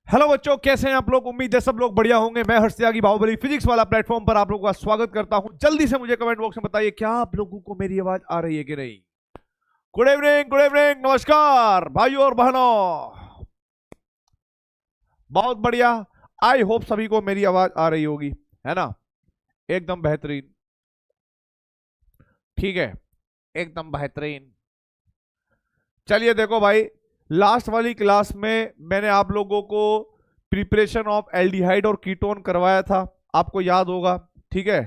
Hello बच्चों, कैसे हैं आप लोग। उम्मीद है सब लोग बढ़िया होंगे। मैं हर्ष त्यागी बाहुबली फिजिक्स वाला प्लेटफॉर्म पर आप लोगों का स्वागत करता हूं। जल्दी से मुझे कमेंट बॉक्स में बताइए, क्या आप लोगों को मेरी आवाज आ रही है कि नहीं। गुड इवनिंग, गुड इवनिंग, नमस्कार भाइयों और बहनों। बहुत बढ़िया। आई होप सभी को मेरी आवाज आ रही होगी, है ना। एकदम बेहतरीन। ठीक है, एकदम बेहतरीन। चलिए देखो भाई, लास्ट वाली क्लास में मैंने आप लोगों को प्रिपरेशन ऑफ एल्डिहाइड और कीटोन करवाया था, आपको याद होगा। ठीक है,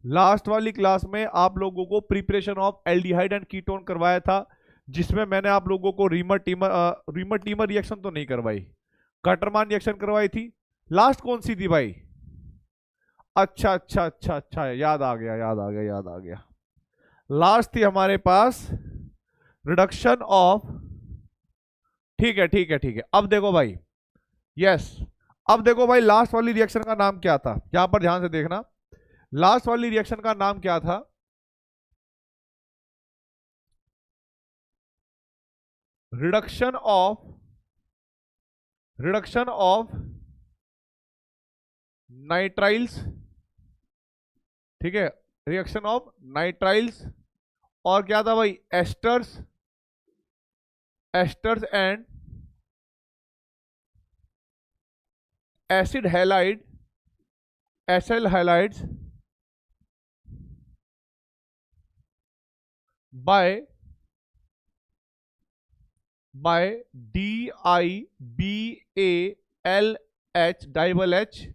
लास्ट वाली क्लास में आप लोगों को preparation of aldehyde and ketone करवाया था, जिसमें मैंने आप लोगों को रीमर टीमर रिएक्शन तो नहीं करवाई, कटरमान रिएक्शन करवाई थी। लास्ट कौन सी थी भाई? अच्छा अच्छा अच्छा अच्छा, याद आ गया, याद आ गया, याद आ गया। लास्ट थी हमारे पास रिडक्शन ऑफ। ठीक है ठीक है ठीक है, अब देखो भाई। यस, अब देखो भाई, लास्ट वाली रिएक्शन का नाम क्या था, यहां पर ध्यान से देखना। लास्ट वाली रिएक्शन का नाम क्या था? Reduction of nitriles. ठीक है, रिएक्शन ऑफ नाइट्राइल्स। और क्या था भाई? Esters, esters and acid halide, acyl halides by by DIBALH, DIBAL H,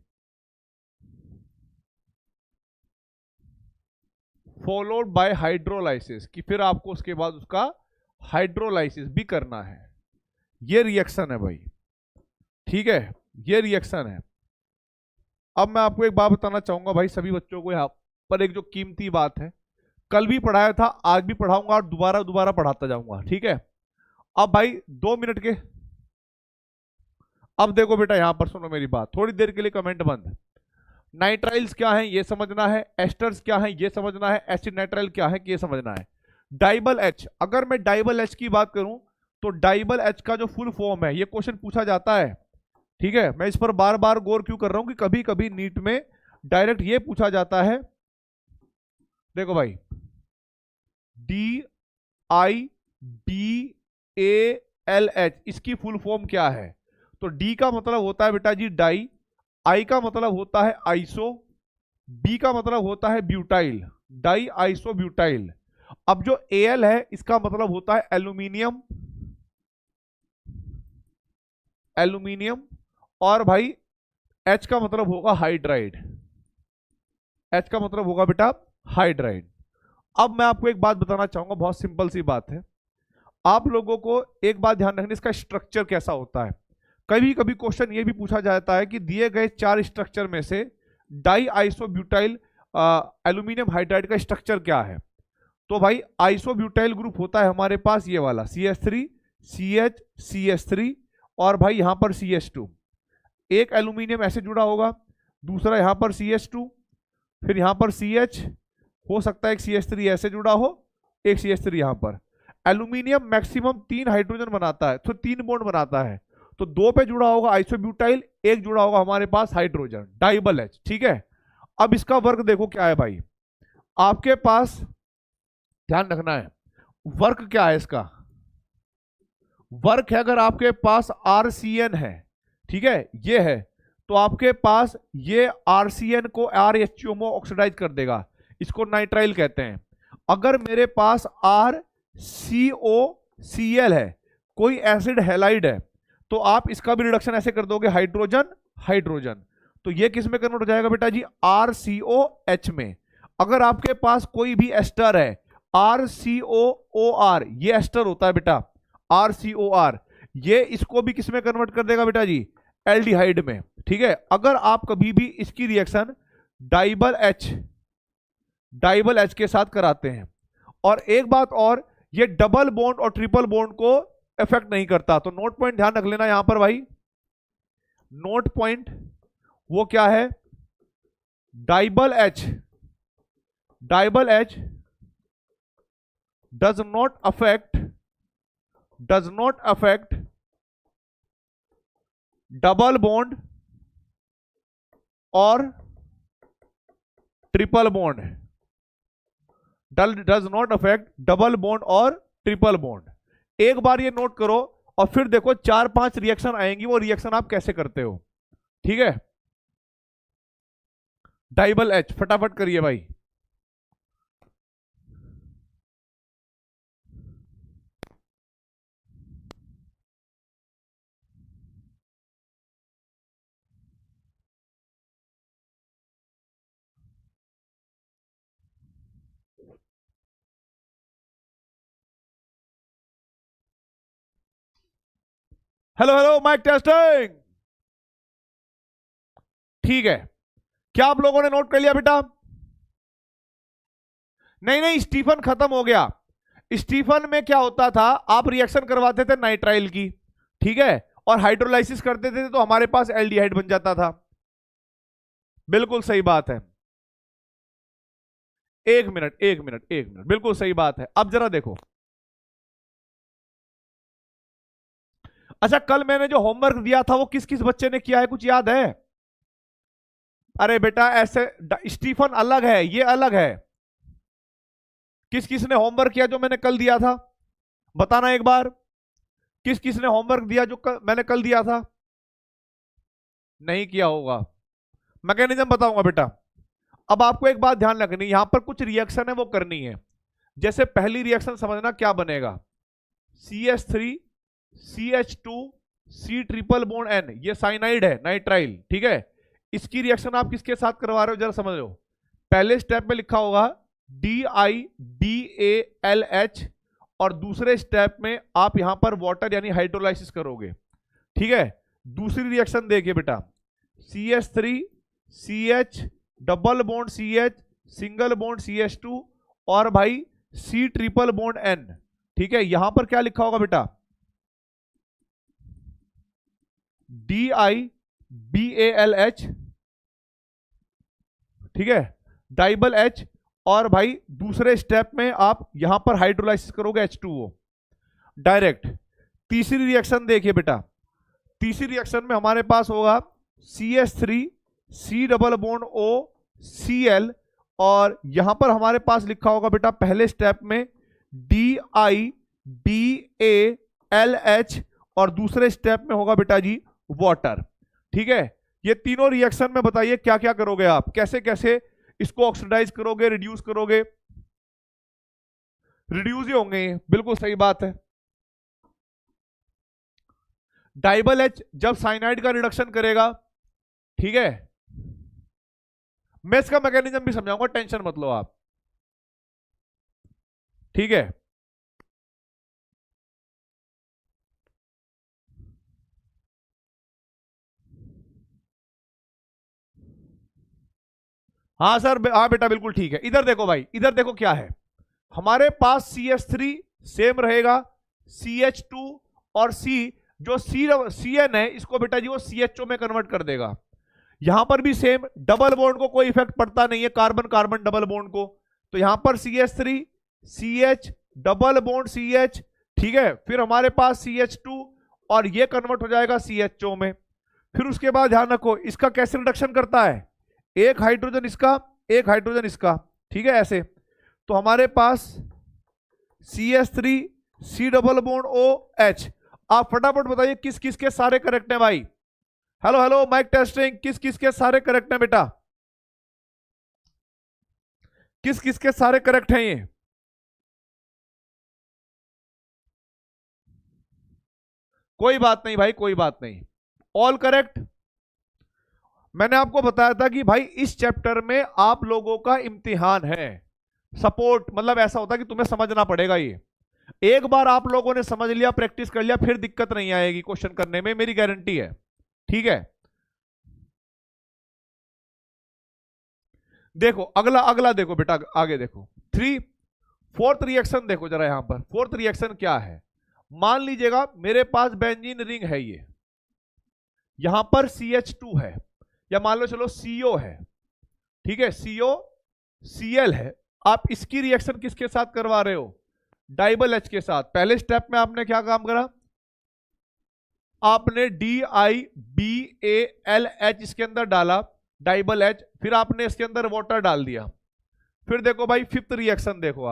followed by hydrolysis. कि फिर आपको उसके बाद उसका हाइड्रोलाइसिस भी करना है। ये रिएक्शन है भाई। ठीक है, ये रिएक्शन है। अब मैं आपको एक बात बताना चाहूंगा भाई, सभी बच्चों को यहाँ पर एक जो कीमती बात है, कल भी पढ़ाया था, आज भी पढ़ाऊंगा और दोबारा दोबारा पढ़ाता जाऊंगा। ठीक है, अब भाई 2 मिनट के। अब देखो बेटा, यहां पर सुनो मेरी बात, थोड़ी देर के लिए कमेंट बंद। नाइट्राइल्स क्या है ये समझना है, एस्टर्स क्या है ये समझना है, एसिड नाइट्राइल क्या है ये समझना है। डाइबल एच, अगर मैं डाइबल एच की बात करूं तो डाइबल एच का जो फुल फॉर्म है, ये क्वेश्चन पूछा जाता है। ठीक है, मैं इस पर बार बार गौर क्यों कर रहा हूं कि कभी कभी नीट में डायरेक्ट ये पूछा जाता है। देखो भाई, DIBALH, इसकी फुल फॉर्म क्या है? तो डी का मतलब होता है बेटा जी डाई, आई का मतलब होता है आइसो, बी का मतलब होता है ब्यूटाइल, डाई आइसो ब्यूटाइल। अब जो एल है इसका मतलब होता है एल्यूमिनियम, एल्यूमिनियम। और भाई एच का मतलब होगा हाइड्राइड, एच का मतलब होगा बेटा हाइड्राइड। अब मैं आपको एक बात बताना चाहूंगा, बहुत सिंपल सी बात है। आप लोगों को एक बात ध्यान रखनी, इसका स्ट्रक्चर कैसा होता है। कभी कभी क्वेश्चन ये भी पूछा जाता है कि दिए गए 4 स्ट्रक्चर में से डाई आइसोब्यूटाइल एल्यूमिनियम हाइड्राइड का स्ट्रक्चर क्या है। तो भाई आइसोब्यूटाइल ग्रुप होता है हमारे पास ये वाला CH3, CH, CH3, और भाई यहां पर CH2। एक एल्यूमिनियम ऐसे जुड़ा होगा, दूसरा यहां पर CH2, फिर यहां पर CH, हो सकता है एक CH3 ऐसे जुड़ा हो, एक CH3 यहां पर। एल्यूमिनियम मैक्सिमम 3 हाइड्रोजन बनाता है, तो 3 बॉन्ड बनाता है। तो 2 पे जुड़ा होगा आइसोब्यूटाइल, एक जुड़ा होगा हमारे पास हाइड्रोजन, डाइबल एच। ठीक है, अब इसका वर्क देखो क्या है भाई, आपके पास ध्यान रखना है। वर्क क्या है इसका? वर्क है, अगर आपके पास RCN है, ठीक है, ये है, तो आपके पास ये RCN को RHO में ऑक्सीडाइज कर देगा, इसको नाइट्राइल कहते हैं। अगर मेरे पास RCOCl है, कोई एसिड हैलाइड है, तो आप इसका भी रिडक्शन ऐसे कर दोगे, हाइड्रोजन हाइड्रोजन। तो ये किस में कन्वर्ट हो जाएगा बेटा जी? RCOH में। अगर आपके पास कोई भी एस्टर है, RCOOR, ये एस्टर होता है बेटा, RCOR, ये इसको भी किस में कन्वर्ट कर देगा बेटा जी? एल्डिहाइड में। ठीक है, अगर आप कभी भी इसकी रिएक्शन डाइबल एच के साथ कराते हैं, और एक बात और, ये डबल बॉन्ड और ट्रिपल बॉन्ड को इफेक्ट नहीं करता। तो नोट पॉइंट ध्यान रख लेना यहां पर भाई, नोट पॉइंट वो क्या है? DIBAL H, DIBAL H does not affect double bond और triple bond, does not affect double bond और ट्रिपल बॉन्ड। एक बार ये नोट करो और फिर देखो 4-5 रिएक्शन आएंगी, वो रिएक्शन आप कैसे करते हो। ठीक है, डाइबल एच फटाफट करिए भाई। Hello hello mic testing. ठीक है, क्या आप लोगों ने नोट कर लिया बेटा? नहीं नहीं, स्टीफन खत्म हो गया। स्टीफन में क्या होता था, आप रिएक्शन करवाते थे नाइट्राइल की, ठीक है, और हाइड्रोलाइसिस करते थे तो हमारे पास एल्डिहाइड बन जाता था। बिल्कुल सही बात है। एक मिनट एक मिनट एक मिनट, बिल्कुल सही बात है। अब जरा देखो, अच्छा कल मैंने जो होमवर्क दिया था वो किस किस बच्चे ने किया है, कुछ याद है? अरे बेटा ऐसे, स्टीफन अलग है, ये अलग है। किस किस ने होमवर्क किया जो मैंने कल दिया था? बताना एक बार, किस किस ने होमवर्क दिया जो मैंने कल दिया था? नहीं किया होगा। मैकेनिज्म बताऊंगा बेटा। अब आपको एक बात ध्यान रखनी, यहां पर कुछ रिएक्शन है वो करनी है। जैसे पहली रिएक्शन समझना क्या बनेगा, CH3 CH2 C triple bond N, ये साइनाइड है, नाइट्राइल, ठीक है। इसकी रिएक्शन आप किसके साथ करवा रहे हो जरा समझ लो। पहले स्टेप में लिखा होगा DIDALH, और दूसरे स्टेप में आप यहां पर वाटर यानी हाइड्रोलाइसिस करोगे, ठीक है। दूसरी रिएक्शन देखिए बेटा, CH3 CH double bond CH single bond CH2 और भाई C ट्रिपल बॉन्ड N, ठीक है। यहां पर क्या लिखा होगा बेटा, DIBALH, ठीक है, डाइबल H, और भाई दूसरे स्टेप में आप यहां पर हाइड्रोलाइसिस करोगे H2O डायरेक्ट। तीसरी रिएक्शन देखिए बेटा, तीसरी रिएक्शन में हमारे पास होगा CH3 C double bond O Cl, और यहां पर हमारे पास लिखा होगा बेटा पहले स्टेप में DIDALH, और दूसरे स्टेप में होगा बेटा जी वाटर, ठीक है। ये तीनों रिएक्शन में बताइए क्या क्या करोगे आप, कैसे कैसे इसको ऑक्सीडाइज करोगे, रिड्यूस करोगे? रिड्यूस ही होंगे, बिल्कुल सही बात है। डाइबल एच जब साइनाइड का रिडक्शन करेगा, ठीक है, मैं इसका मैकेनिज्म भी समझाऊंगा, टेंशन मत लो आप, ठीक है। हाँ सर, हाँ बेटा बिल्कुल ठीक है। इधर देखो भाई, इधर देखो क्या है, हमारे पास CH3 सेम रहेगा, CH2 और C, जो CN है इसको बेटा जी वो CHO में कन्वर्ट कर देगा। यहां पर भी सेम, डबल बॉन्ड को कोई इफेक्ट पड़ता नहीं है, कार्बन कार्बन डबल बॉन्ड को, तो यहां पर CH3 CH double bond CH, ठीक है। फिर हमारे पास CH2 और ये कन्वर्ट हो जाएगा CHO में। फिर उसके बाद ध्यान रखो इसका कैसे रिडक्शन करता है, एक हाइड्रोजन इसका, एक हाइड्रोजन इसका, ठीक है, ऐसे। तो हमारे पास CH3 C double bond OH। आप फटाफट बताइए किस किस के सारे करेक्ट हैं भाई? हेलो हेलो माइक टेस्टिंग, किस किस के सारे करेक्ट हैं बेटा? किस किस के सारे करेक्ट हैं ये? कोई बात नहीं भाई, कोई बात नहीं, ऑल करेक्ट। मैंने आपको बताया था कि भाई इस चैप्टर में आप लोगों का इम्तिहान है, सपोर्ट, मतलब ऐसा होता है कि तुम्हें समझना पड़ेगा ये। एक बार आप लोगों ने समझ लिया, प्रैक्टिस कर लिया, फिर दिक्कत नहीं आएगी क्वेश्चन करने में, मेरी गारंटी है, ठीक है। देखो अगला, अगला देखो बेटा, आगे देखो, फोर्थ रिएक्शन देखो जरा, यहां पर फोर्थ रिएक्शन क्या है। मान लीजिएगा मेरे पास बेंजीन रिंग है ये, यहां पर CH2 है, या मान लो चलो CO है, ठीक है, CO Cl है। आप इसकी रिएक्शन किसके साथ करवा रहे हो? डाइबल H के साथ। पहले स्टेप में आपने क्या काम करा, आपने DIBALH इसके अंदर डाला, डाइबल एच, फिर आपने इसके अंदर वाटर डाल दिया। फिर देखो भाई फिफ्थ रिएक्शन देखो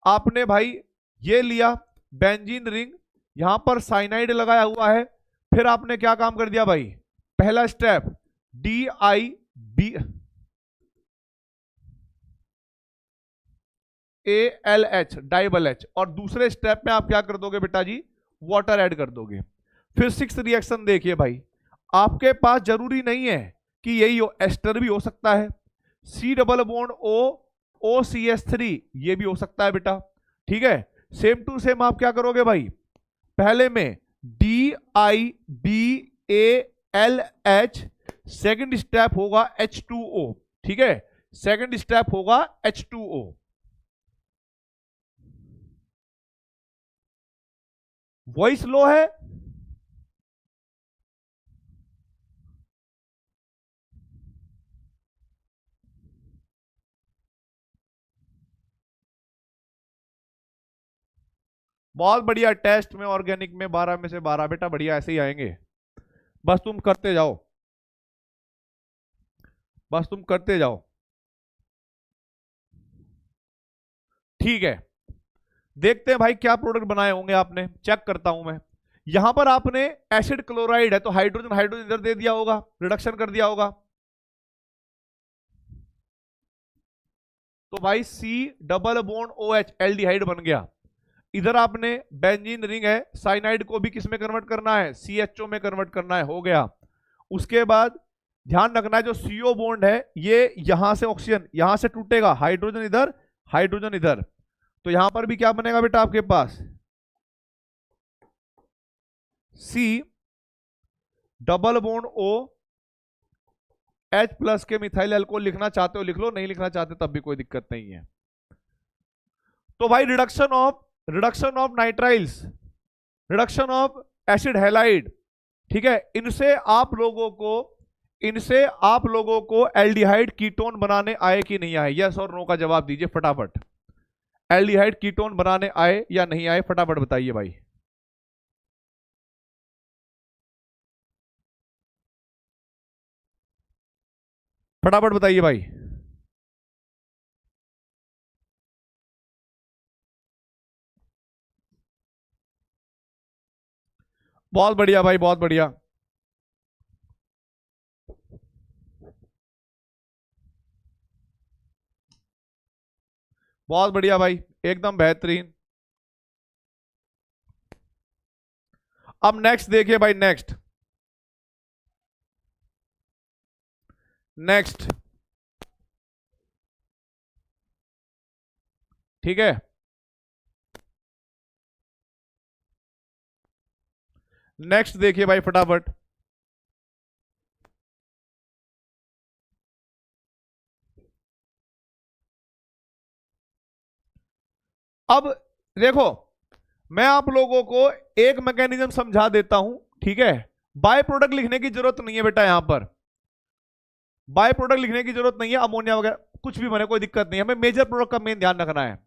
आपने भाई ये लिया बेंजीन रिंग, यहां पर साइनाइड लगाया हुआ है। फिर आपने क्या काम कर दिया भाई, पहला स्टेप DIBALH डाइबल एच, और दूसरे स्टेप में आप क्या कर दोगे बेटा जी, वाटर ऐड कर दोगे। फिर सिक्स रिएक्शन देखिए भाई, आपके पास जरूरी नहीं है कि यही हो, एस्टर भी हो सकता है, C डबल बॉन्ड OCH3 ये भी हो सकता है बेटा। ठीक है, सेम टू सेम आप क्या करोगे भाई, पहले में DIBALH, सेकंड स्टेप होगा H2O। ठीक है, सेकंड स्टेप होगा H2O। वॉइस लो है, बहुत बढ़िया। टेस्ट में ऑर्गेनिक में 12 में से 12 बेटा, बढ़िया ऐसे ही आएंगे, बस तुम करते जाओ, बस तुम करते जाओ। ठीक है, देखते हैं भाई क्या प्रोडक्ट बनाए होंगे आपने, चेक करता हूं मैं। यहां पर आपने एसिड क्लोराइड है तो हाइड्रोजन हाइड्रोजन इधर दे दिया होगा, रिडक्शन कर दिया होगा, तो भाई C double bond OH aldehyde बन गया। इधर आपने बेंजीन रिंग है, साइनाइड को भी किस में कन्वर्ट करना है, CHO में कन्वर्ट करना है, हो गया। उसके बाद ध्यान रखना है जो CO बॉन्ड है ये यहां से ऑक्सीजन यहां से टूटेगा, हाइड्रोजन इधर हाइड्रोजन इधर, तो यहां पर भी क्या बनेगा बेटा आपके पास, C double bond OH plus के मिथाइल अल्कोहल, लिखना चाहते हो लिख लो, नहीं लिखना चाहते तब भी कोई दिक्कत नहीं है। तो भाई reduction of nitriles, reduction of acid halide, ठीक है, इनसे आप लोगों को एल्डिहाइड कीटोन बनाने आए कि नहीं आए, यस और नो का जवाब दीजिए फटाफट। एल्डिहाइड कीटोन बनाने आए या नहीं आए, फटाफट बताइए भाई। फटाफट बताइए भाई। बहुत बढ़िया भाई, बहुत बढ़िया, बहुत बढ़िया भाई, एकदम बेहतरीन। अब नेक्स्ट देखिए भाई, नेक्स्ट ठीक है, नेक्स्ट देखिए भाई फटाफट। अब देखो मैं आप लोगों को एक मैकेनिज्म समझा देता हूं, ठीक है, बाय प्रोडक्ट लिखने की जरूरत नहीं है बेटा, यहां पर बाय प्रोडक्ट लिखने की जरूरत नहीं है, अमोनिया वगैरह कुछ भी बने कोई दिक्कत नहीं है, हमें मेजर प्रोडक्ट का मेन ध्यान रखना है।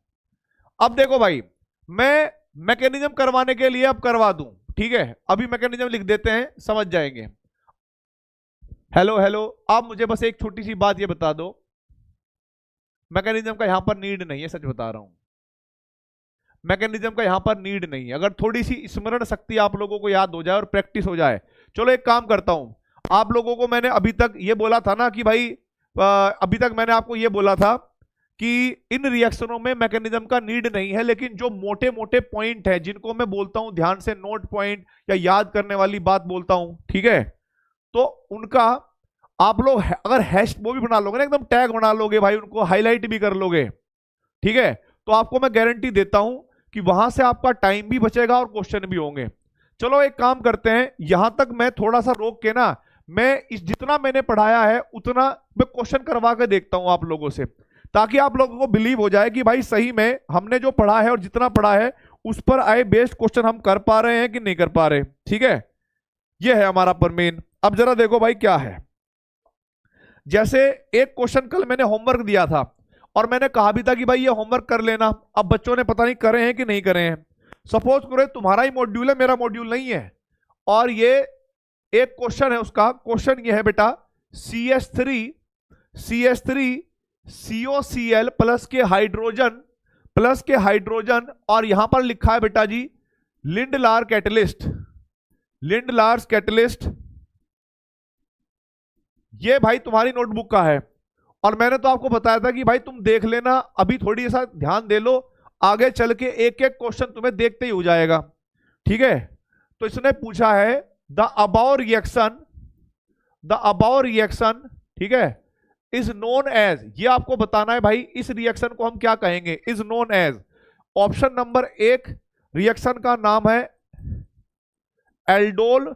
अब देखो भाई मैं मैकेनिज्म करवाने के लिए अब करवा दूं, ठीक है, अभी मैकेनिज्म लिख देते हैं, समझ जाएंगे। हेलो हेलो, आप मुझे बस एक छोटी सी बात ये बता दो, मैकेनिज्म का यहां पर नीड नहीं है, सच बता रहा हूं, मैकेनिज्म का यहां पर नीड नहीं है। अगर थोड़ी सी स्मरण शक्ति आप लोगों को याद हो जाए और प्रैक्टिस हो जाए, चलो एक काम करता हूं, आप लोगों को मैंने अभी तक ये बोला था ना कि भाई अभी तक मैंने आपको ये बोला था कि इन रिएक्शनों में मैकेनिज्म का नीड नहीं है, लेकिन जो मोटे मोटे पॉइंट है जिनको मैं बोलता हूं ध्यान से नोट पॉइंट या याद करने वाली बात बोलता हूं, ठीक है, तो उनका आप लोग अगर हैश वो भी बना लोगे ना, एकदम टैग बना लोगे भाई, उनको हाईलाइट भी कर लोगे, ठीक है, तो आपको मैं गारंटी देता हूं कि वहां से आपका टाइम भी बचेगा और क्वेश्चन भी होंगे। चलो एक काम करते हैं, यहां तक मैं थोड़ा सा रोक के ना, मैं इस जितना मैंने पढ़ाया है उतना मैं क्वेश्चन करवा के देखता हूं आप लोगों से, ताकि आप लोगों को बिलीव हो जाए कि भाई सही में हमने जो पढ़ा है और जितना पढ़ा है उस पर आए बेस्ड क्वेश्चन हम कर पा रहे हैं कि नहीं कर पा रहे, ठीक है, ये है हमारा पर मेन। अब जरा देखो भाई क्या है, जैसे एक क्वेश्चन कल मैंने होमवर्क दिया था और मैंने कहा भी था कि भाई ये होमवर्क कर लेना, अब बच्चों ने पता नहीं करे हैं कि नहीं करे हैं। सपोज करो तुम्हारा ही मॉड्यूल है, मेरा मॉड्यूल नहीं है, और ये एक क्वेश्चन है उसका, क्वेश्चन ये है बेटा CH3 COCl प्लस के हाइड्रोजन और यहां पर लिखा है बेटा जी लिंडलार कैटलिस्ट। ये भाई तुम्हारी नोटबुक का है और मैंने तो आपको बताया था कि भाई तुम देख लेना, अभी थोड़ी सा ध्यान दे लो, आगे चल के एक एक क्वेश्चन तुम्हें देखते ही हो जाएगा। ठीक है, तो इसने पूछा है द अबाउ रिएक्शन, ठीक है, इज नोन एज, ये आपको बताना है भाई इस रिएक्शन को हम क्या कहेंगे, is known as. Option number 1 reaction का नाम है एल्डोल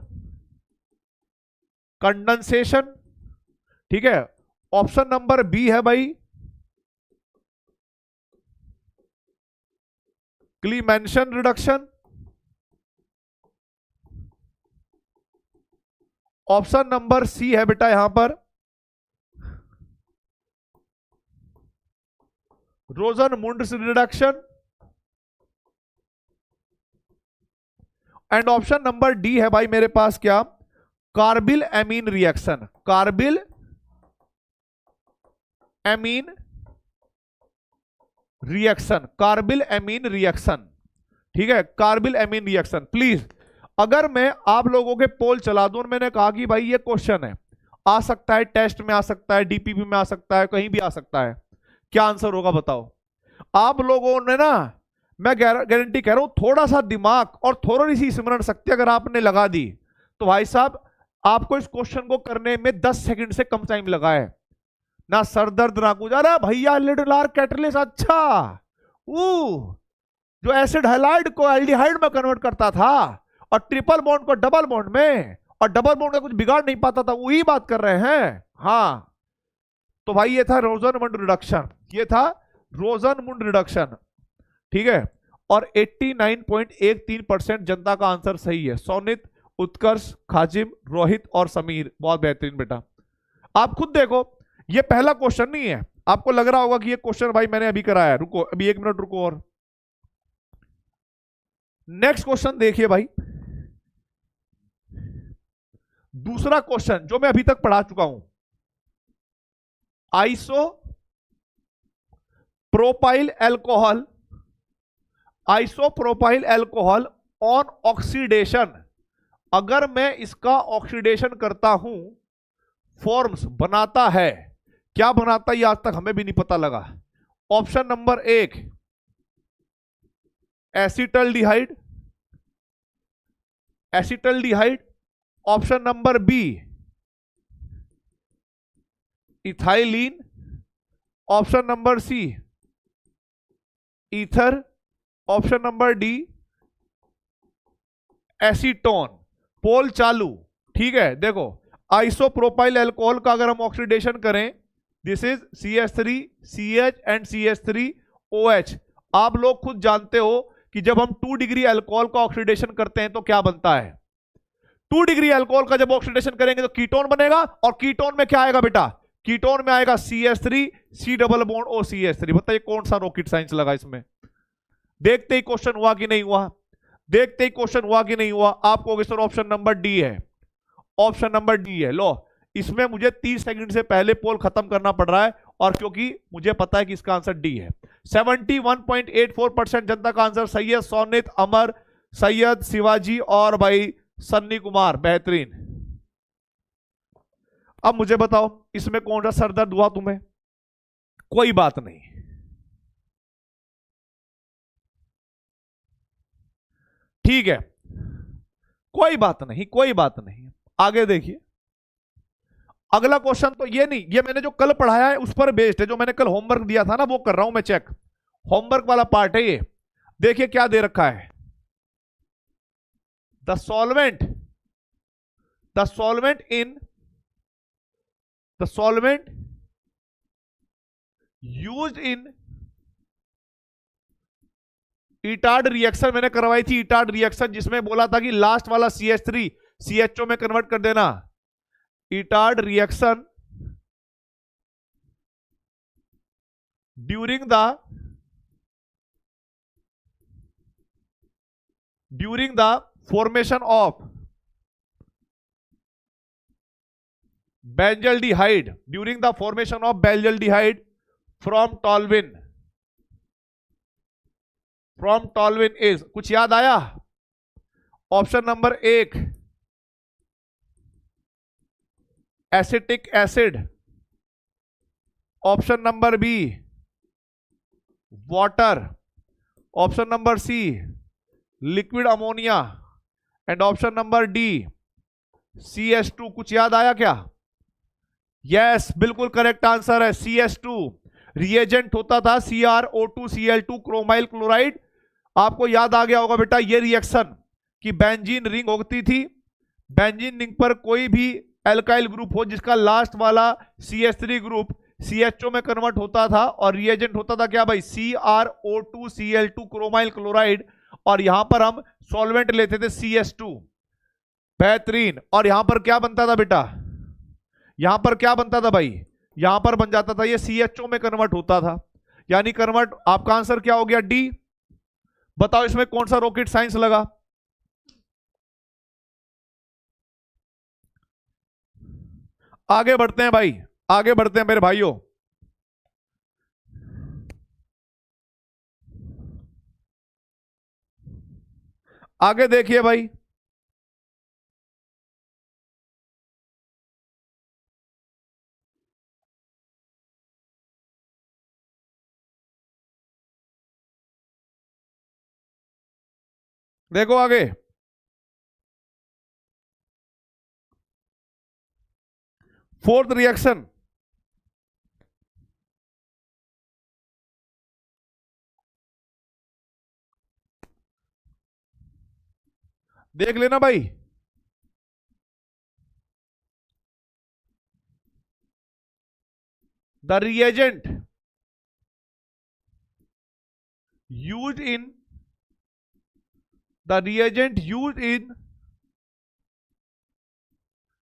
कंडेंसेशन, ठीक है। ऑप्शन नंबर बी है भाई Clemmensen reduction. Option number C है बेटा यहां पर Rosenmund's reduction. And option number D है भाई मेरे पास क्या, carbylamine reaction, carbylamine reaction, ठीक है, कार्बिल एमीन रिएक्शन। प्लीज अगर मैं आप लोगों के पोल चला दूं और मैंने कहा कि भाई ये क्वेश्चन है, आ सकता है टेस्ट में, आ सकता है डीपीपी में, आ सकता है कहीं भी आ सकता है, क्या आंसर होगा बताओ? आप लोगों ने ना, मैं गारंटी कह रहा हूं, थोड़ा सा दिमाग और थोड़ी सी स्मरण शक्ति अगर आपने लगा दी तो भाई साहब आपको इस क्वेश्चन को करने में 10 सेकंड से कम टाइम लगा है, ना सर दर्द ना कुछ। अरे भैया लिडलार कैटलिस्ट, अच्छा जो एसिड हैलाइड को एल्डिहाइड में कन्वर्ट करता था और ट्रिपल बॉन्ड को डबल बॉन्ड में, और डबल बॉन्ड का कुछ बिगाड़ नहीं पाता था, वही बात कर रहे हैं। हाँ तो भाई ये था रोजन-मुंड रिडक्शन, ये था रोजन-मुंड रिडक्शन, ठीक है। और 89.13% जनता का आंसर सही है। सोनित, उत्कर्ष, खाजिम, रोहित और समीर, बहुत बेहतरीन बेटा। आप खुद देखो, ये पहला क्वेश्चन नहीं है, आपको लग रहा होगा कि ये क्वेश्चन भाई मैंने अभी कराया, रुको अभी 1 मिनट रुको और नेक्स्ट क्वेश्चन देखिए भाई। दूसरा क्वेश्चन जो मैं अभी तक पढ़ा चुका हूं, iso propyl alcohol on oxidation, अगर मैं इसका ऑक्सीडेशन करता हूं, फॉर्म्स बनाता है, क्या बनाता है ये आज तक हमें भी नहीं पता लगा। Option number 1 acetaldehyde, option number B ethylene, option number C ether, option number D acetone. Poll चालू, ठीक है। देखो आइसोप्रोपाइल अल्कोहल का अगर हम ऑक्सीडेशन करें, this is CH3 CH and CH3OH। आप लोग खुद जानते हो कि जब हम 2 डिग्री अल्कोहल का ऑक्सीडेशन करते हैं तो क्या बनता है, 2 डिग्री अल्कोहल का जब ऑक्सीडेशन करेंगे तो कीटोन बनेगा, और कीटोन में क्या आएगा बेटा, कीटोन में आएगा CH3 C double bond O CH3। बताइए कौन सा रॉकेट साइंस लगा इसमें? देखते ही क्वेश्चन हुआ कि नहीं हुआ, देखते ही क्वेश्चन हुआ कि नहीं हुआ। आपको सर ऑप्शन नंबर डी है, ऑप्शन नंबर डी है। लो इसमें मुझे 30 सेकंड से पहले पोल खत्म करना पड़ रहा है, और क्योंकि मुझे पता है कि इसका आंसर डी है। 71.84% जनता का आंसर सही है। सोनित, अमर, सैयद, शिवाजी और भाई सन्नी कुमार, बेहतरीन। अब मुझे बताओ इसमें कौन सा सरदर्द हुआ तुम्हें? कोई बात नहीं, ठीक है, कोई बात नहीं, कोई बात नहीं। आगे देखिए अगला क्वेश्चन, तो ये नहीं, ये मैंने जो कल पढ़ाया है उस पर बेस्ड है, जो मैंने कल होमवर्क दिया था ना वो कर रहा हूं मैं चेक, होमवर्क वाला पार्ट है ये। देखिए क्या दे रखा है, the solvent used in Etard reaction, मैंने करवाई थी इटार्ड रिएक्शन, जिसमें बोला था कि लास्ट वाला CH3 CHO में कन्वर्ट कर देना। Etard reaction during the formation of benzaldehyde, during the formation of benzaldehyde from toluene, from toluene is, कुछ याद आया? Option number 1 acetic acid, option number B water, option number C liquid ammonia and option number D CS2। कुछ याद आया क्या? Yes, बिल्कुल correct answer है CS2। Reagent होता था CrO2Cl2 क्रोमाइल क्लोराइड। आपको याद आ गया होगा बेटा ये रिएक्शन कि बेंजीन रिंग होती थी, बेंजीन रिंग पर कोई भी एल्काइल ग्रुप हो जिसका लास्ट वाला CH3 ग्रुप CHO में कन्वर्ट होता था और रिएजेंट होता था क्या भाई? CrO2Cl2 क्रोमाइल क्लोराइड, और यहां पर हम सॉल्वेंट लेते थे CS2। बेहतरीन। और यहां पर क्या बनता था बेटा? यहां पर क्या बनता था भाई? यहां पर बन जाता था ये CHO में कन्वर्ट होता था, यानी कन्वर्ट। आपका आंसर क्या हो गया? डी। बताओ इसमें कौन सा रॉकेट साइंस लगा? आगे बढ़ते हैं भाई, आगे बढ़ते हैं मेरे भाइयों। आगे देखिए भाई, देखो आगे। फोर्थ रिएक्शन, देख लेना भाई। The reagent used in the reagent used in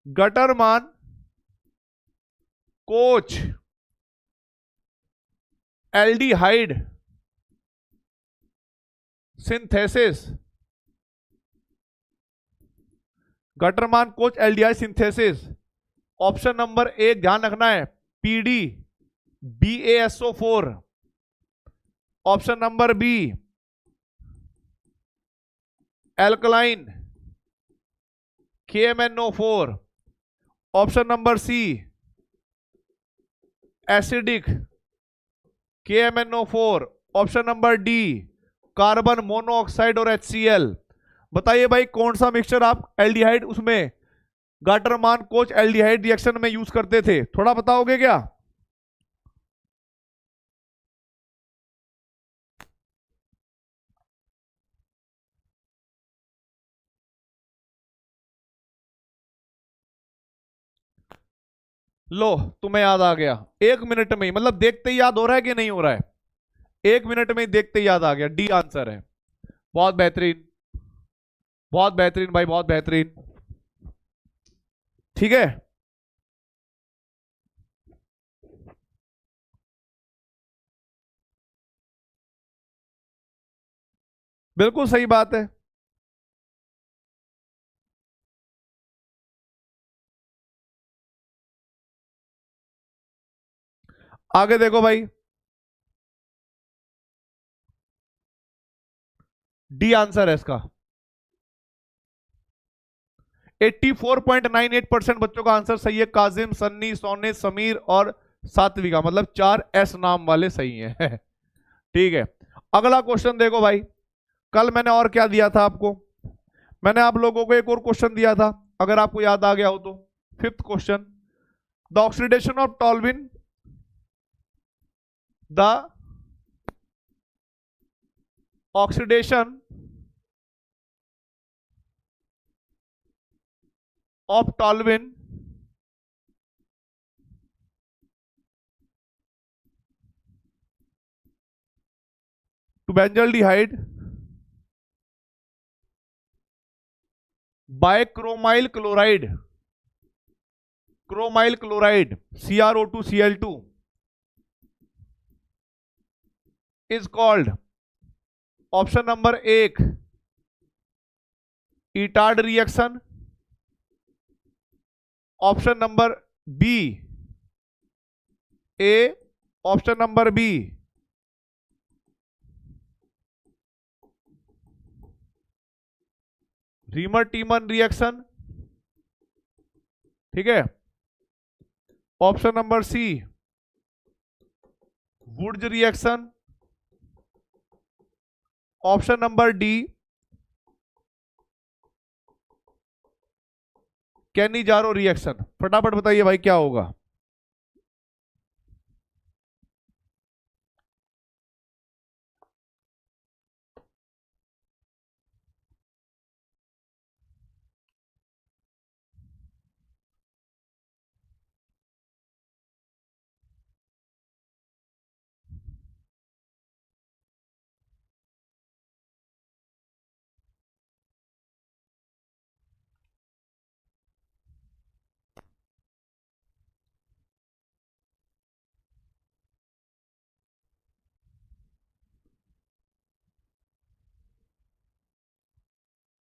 Gutterman Koch aldehyde synthesis, Gattermann Koch aldehyde synthesis. Option number 1 ध्यान रखना है PD BaSO4, option number B alkaline KMnO4, option number C acidic KMnO4, option number D carbon monoxide और HCl। बताइए भाई कौन सा mixture आप aldehyde उसमें गाटरमान कोच एल्डिहाइड रिएक्शन में यूज करते थे? थोड़ा बताओगे क्या? लो तुम्हें याद आ गया 1 मिनट में ही, मतलब देखते ही याद हो रहा है कि नहीं हो रहा है? 1 मिनट में ही देखते ही याद आ गया, डी आंसर है। बहुत बेहतरीन, बहुत बेहतरीन भाई, बहुत बेहतरीन। ठीक है, बिल्कुल सही बात है। आगे देखो भाई, डी आंसर है इसका। 84.98% बच्चों का आंसर सही है। काजिम, सन्नी, सोने, समीर और सात्विका, मतलब 4S नाम वाले सही हैं। ठीक है, अगला क्वेश्चन देखो भाई। कल मैंने और क्या दिया था आपको? मैंने आप लोगों को एक और क्वेश्चन दिया था, अगर आपको याद आ गया हो तो। 5th question, the oxidation of toluene, the oxidation of toluene to benzaldehyde by chromyl chloride, chromyl chloride CrO2Cl2 is called, option number 1 Etard reaction, option number B, A option number B, Reimer Tiemann reaction, ठीक है। Option number C Wurtz reaction, option number D Cannizzaro reaction. फटाफट बताइए भाई क्या होगा।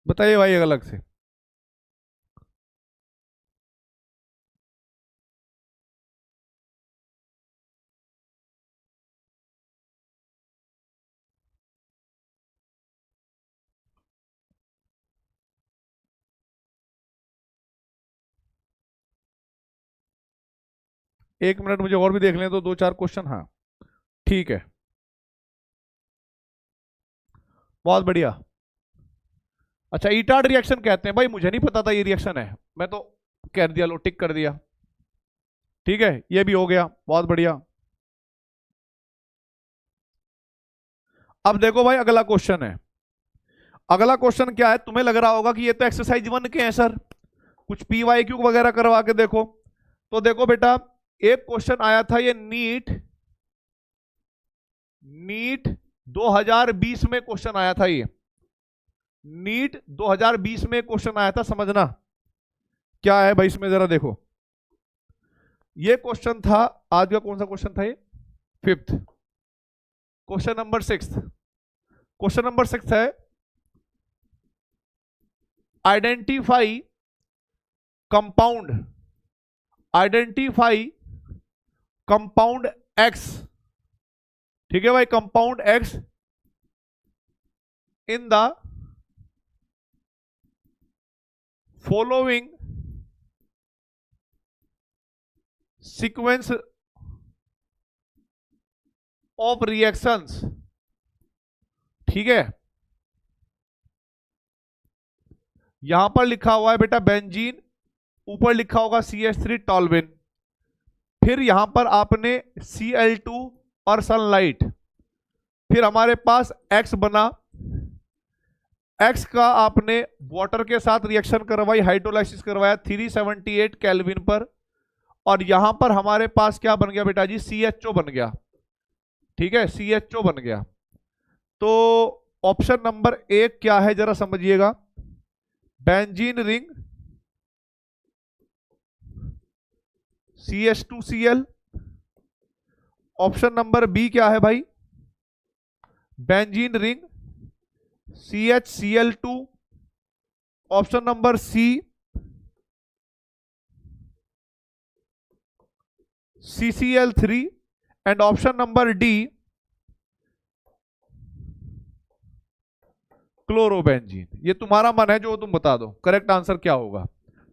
बताइए भाई अलग से। एक मिनट मुझे और भी देख लें तो दो चार क्वेश्चन। हाँ ठीक है, बहुत बढ़िया। अच्छा ईटार्ड रिएक्शन कहते हैं भाई, मुझे नहीं पता था ये रिएक्शन है, मैं तो कह दिया, लो टिक कर दिया। ठीक है ये भी हो गया, बहुत बढ़िया। अब देखो भाई अगला क्वेश्चन है। अगला क्वेश्चन क्या है, तुम्हें लग रहा होगा कि ये तो एक्सरसाइज 1 के हैं सर, कुछ PYQ वगैरह करवा के देखो। तो देखो बेटा, एक क्वेश्चन आया था ये नीट 2020 में क्वेश्चन आया था। ये नीट 2020 में क्वेश्चन आया था, समझना क्या है भाई इसमें, जरा देखो। ये क्वेश्चन था, आज का कौन सा क्वेश्चन था ये, 5th। Question number 6, question number 6 है identify compound, identify compound x, ठीक है भाई, compound x in the following sequence of reactions, ठीक है। यहां पर लिखा हुआ है बेटा बेंजीन, ऊपर लिखा होगा CH3 टॉल्विन, फिर यहां पर आपने Cl2 और सनलाइट, फिर हमारे पास X बना, X का आपने वाटर के साथ रिएक्शन करवाई, हाइड्रोलाइसिस करवाया 378 केल्विन पर, और यहां पर हमारे पास क्या बन गया बेटा जी, CHO बन गया, ठीक है, CHO बन गया। तो ऑप्शन नंबर 1 क्या है जरा समझिएगा, benzene ring CH2Cl। Option number B क्या है भाई, benzene ring CHCl2। Option number C CCl3, and option number D chlorobenzene. ये तुम्हारा मन है, जो तुम बता दो करेक्ट आंसर क्या होगा।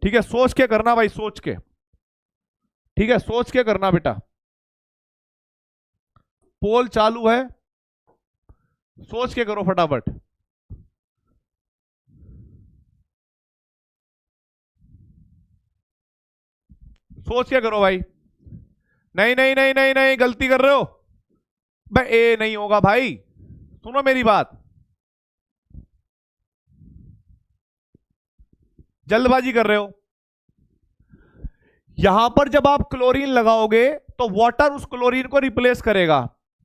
ठीक है, सोच के करना भाई, सोच के, ठीक है, सोच के करना बेटा। पोल चालू है, सोच के करो फटाफट। सोच के करो भाई। नहीं नहीं नहीं नहीं नहीं, गलती कर रहे हो भाई, ए नहीं होगा भाई, सुनो मेरी बात, जल्दबाजी कर रहे हो। यहां पर जब आप क्लोरीन लगाओगे तो वाटर उस क्लोरीन को रिप्लेस करेगा,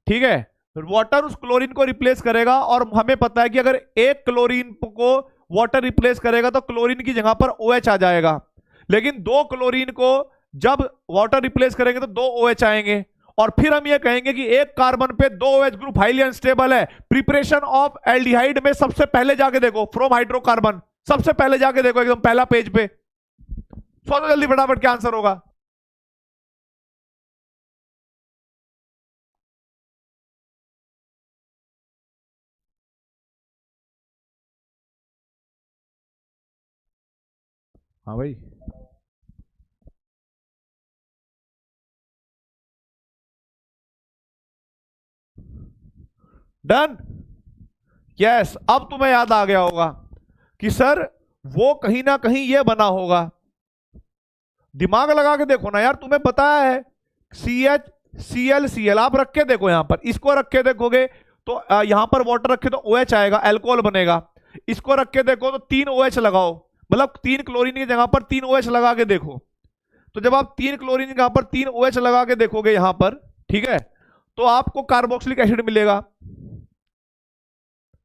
ठीक है, वाटर उस क्लोरीन को रिप्लेस करेगा, और हमें पता है कि अगर एक क्लोरीन को वाटर रिप्लेस करेगा तो क्लोरीन की जगह पर OH आ जाएगा, लेकिन दो क्लोरीन को जब वाटर रिप्लेस करेंगे तो दो OH आएंगे, और फिर हम ये कहेंगे कि एक कार्बन पे दो OH ग्रुप हाईली अनस्टेबल है। प्रिपरेशन ऑफ एल्डिहाइड में सबसे पहले जाके देखो, फ्रॉम हाइड्रोकार्बन, सबसे पहले जाके देखो एकदम पहला पेज पे, सोचो जल्दी फटाफट क्या आंसर होगा। हाँ भाई, डन। यस, अब तुम्हें याद आ गया होगा कि सर वो कहीं ना कहीं ये बना होगा। दिमाग लगा के देखो ना यार, तुम्हें बताया है CH Cl आप रख के देखो, यहां पर इसको रख के देखोगे तो यहां पर वाटर रखे तो OH आएगा, अल्कोहल बनेगा। इसको रख के देखो तो 3 OH लगाओ, मतलब 3 क्लोरीन की जगह पर 3 OH लगा के देखो। तो जब आप 3 क्लोरीन की जगह पर 3 OH लगा के देखोगे यहां पर, ठीक है, तो आपको कार्बोक्सिलिक एसिड मिलेगा।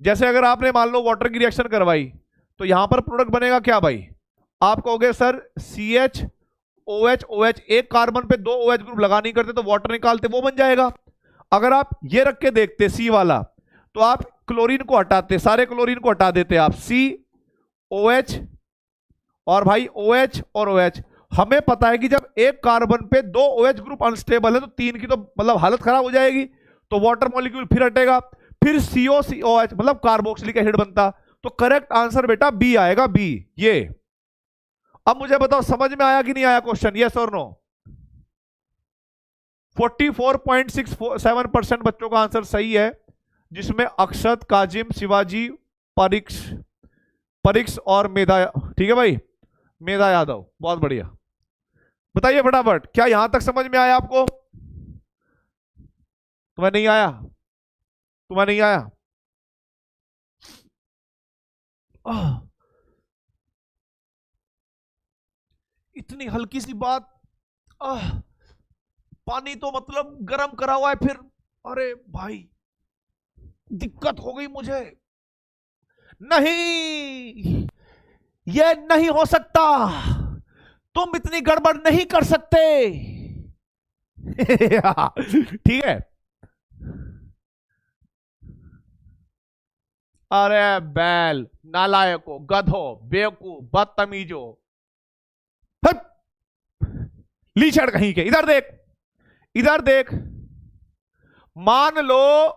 जैसे अगर आपने मान लो वाटर की रिएक्शन करवाई तो यहां पर प्रोडक्ट बनेगा क्या भाई, आप कहोगे सर CH OH, एक कार्बन पे 2 OH ग्रुप लगा नहीं करते तो वाटर निकालते, वो बन जाएगा। अगर आप ये रख के देखते C वाला, तो आप क्लोरीन को हटाते, सारे क्लोरीन को हटा देते आप, COH और भाई OH और OH। हमें पता है कि जब एक कार्बन पे 2 OH ग्रुप अनस्टेबल है तो 3 की तो मतलब हालत खराब हो जाएगी, तो वाटर मॉलिक्यूल फिर हटेगा, फिर COCOH मतलब कार्बोक्सिलिक एसिड बनता। तो करेक्ट आंसर बेटा बी आएगा, बी ये। अब मुझे बताओ समझ में आया कि नहीं आया क्वेश्चन, यस और नो? 44.67% बच्चों का आंसर सही है, जिसमें अक्षत, काजिम, शिवाजी, परीक्ष परीक्ष और मेधा, ठीक है भाई, मेधा यादव, बहुत बढ़िया। बताइए फटाफट, क्या यहां तक समझ में आया आपको? तुम्हें नहीं आया? तुम्हें नहीं आया? इतनी हल्की सी बात, पानी तो मतलब गर्म करा हुआ है फिर, अरे भाई दिक्कत हो गई मुझे। नहीं, ये नहीं हो सकता, तुम इतनी गड़बड़ नहीं कर सकते। ठीक है, अरे बैल, नालायको, गधो, बेवकूफ, बदतमीजो, लीचड़ कहीं के, इधर देख, इधर देख। मान लो,